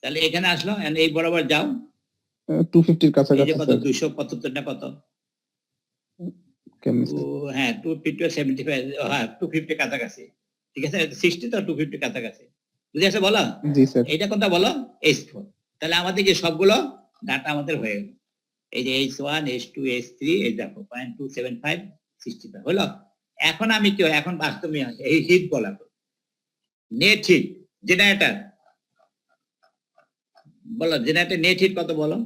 তাহলে এখানে আসলো, and এই বরাবর যাও, 250 এর এই কাছাকাছি যে কত স্যার। 275 না কত, কেমন স্যার? হ্যাঁ 250 75, হ্যাঁ 250 কাছাকাছি, ঠিক আছে। 60 তো 250 কাছাকাছি, বুঝে আসে বলো। জি স্যার। এইটা কোনটা বলো, H4। তাহলে আমাদের যে সবগুলো ডাটা আমাদের হয়ে গেল, এই যে H1 H2 H3, এই দেখো 0.275 65 হলো। এখন আমি কি হয়, এখন বাস্তবে এই হিট বলা, নেট হিট জেনারেটর বলো, জেনারেটর নেট হিট কত বলো,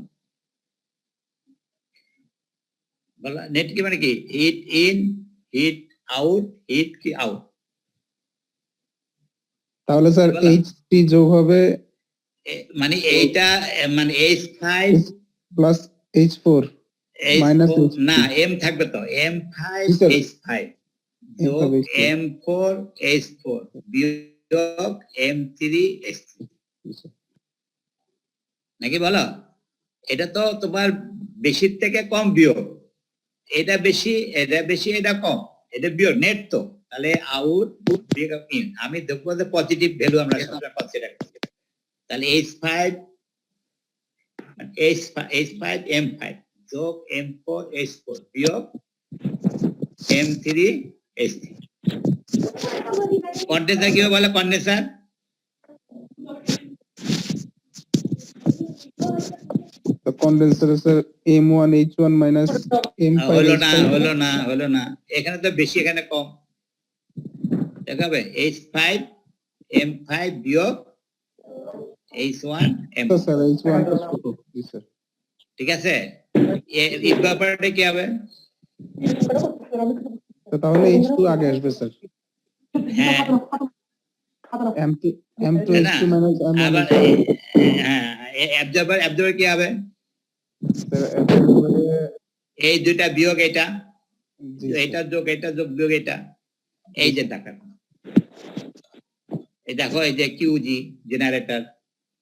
বলো নেট কি মানে কি, heat in, heat out, heat কি আউট, তাহলে স্যার বলো। H3 যোগ হবে মানে এইটা মানে H5 প্লাস H4 মাইনাস না, M থাকবে তো, M5 জি স্যার। H5 যোগ M4 H4 বিয়োগ M3 H3, নাকি বলো। এটা তো তোমার বেশির থেকে কম বিয়োগ, এটা বেশি এটা বেশি এটা কম, এটা বিয়োগ নেট তো, তাহলে আউট বিয়োগ ইন। আমি দেখবো যে পজিটিভ ভ্যালু আমরা সবসময় কনসিডার করি, তাহলে H5 M5 যোগ M4 H4 বিয়োগ M3 H3। কন্ডেন্সার কি বলে, condenser condenser sir M1 H1 minus M5 হলো না, এখানে তো বেশি এখানে কম, দেখাবে H5 M5 বিয়োগ H1 M4, স্যার H1 টা ছোট। জি স্যার। ঠিক আছে। ইভাপোরেটর কি হবে, তো তাহলে H2 আগে আসবে স্যার। হ্যাঁ M2 না, H2 মাইনাস M1 আবার হ্যাঁ অ্যাবজর্বার কি হবে, এই দুইটা বিয়োগ এটা, এটা যোগ বিয়োগ এটা, এই যে টাকা, এই দেখো এই যে কিউজি জেনারেটর,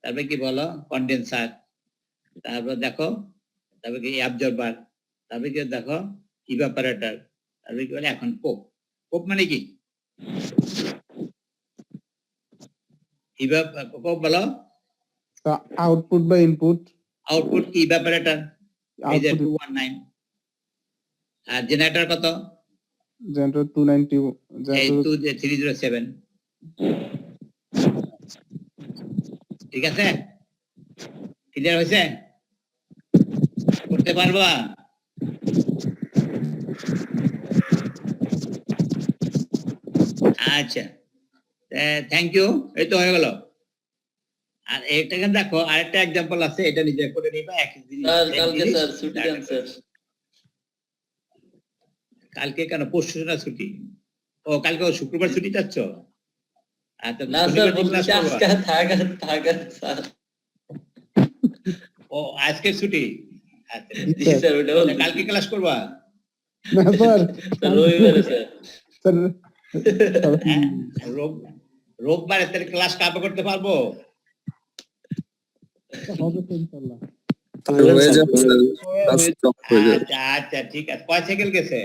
তারপরে কি বলো কন্ডেন্সার, তারপর দেখো, তারপরে কি অ্যাবজর্বার, তারপরে কি দেখো ইভাপোরেটর, তারপরে কি বলে এখন কোপ মানে কি, কোপ বলো, আউটপুট বা ইনপুট। আউটপুট কি ইভাপোরেটর, এই যে 219, আর জেনারেটর কত, জেনারেটর 290, এই জেনারেটর 307, ঠিক আছে, ক্লিয়ার হয়েছে, করতে পারবা। আচ্ছা থ্যাংক ইউ, এই তো হয়ে গেল। আর এটাকে দেখো আরেকটা এক্সাম্পল আছে, এটা নিজে করে নিবা, একই জিনিস, স্যার same কালকে জিনিস, স্যার ছুটি দেন স্যার। কালকে কেন, পরশু না ছুটি, ও কালকে শুক্রবার ছুটি যাচ্ছ, আচ্ছা না স্যার শনিবার দিন class বলছি করবা? আজকে থাকা স্যার। ও আজকে ছুটি, আচ্ছা জি স্যার ওটা বলছি। কালকে ক্লাস করবা, না স্যার। স্যার রবিবারে স্যার। স্যার হ্যাঁ? রোববারে তাহলে ক্লাস কাবে করতে পারবো, হবে তো ইনশাআল্লাহ। হয়ে যাবে স্যার, ক্লাস স্টপ হয়ে যাবে। আচ্ছা ঠিক আছে, কয় সাইকেল গেছে?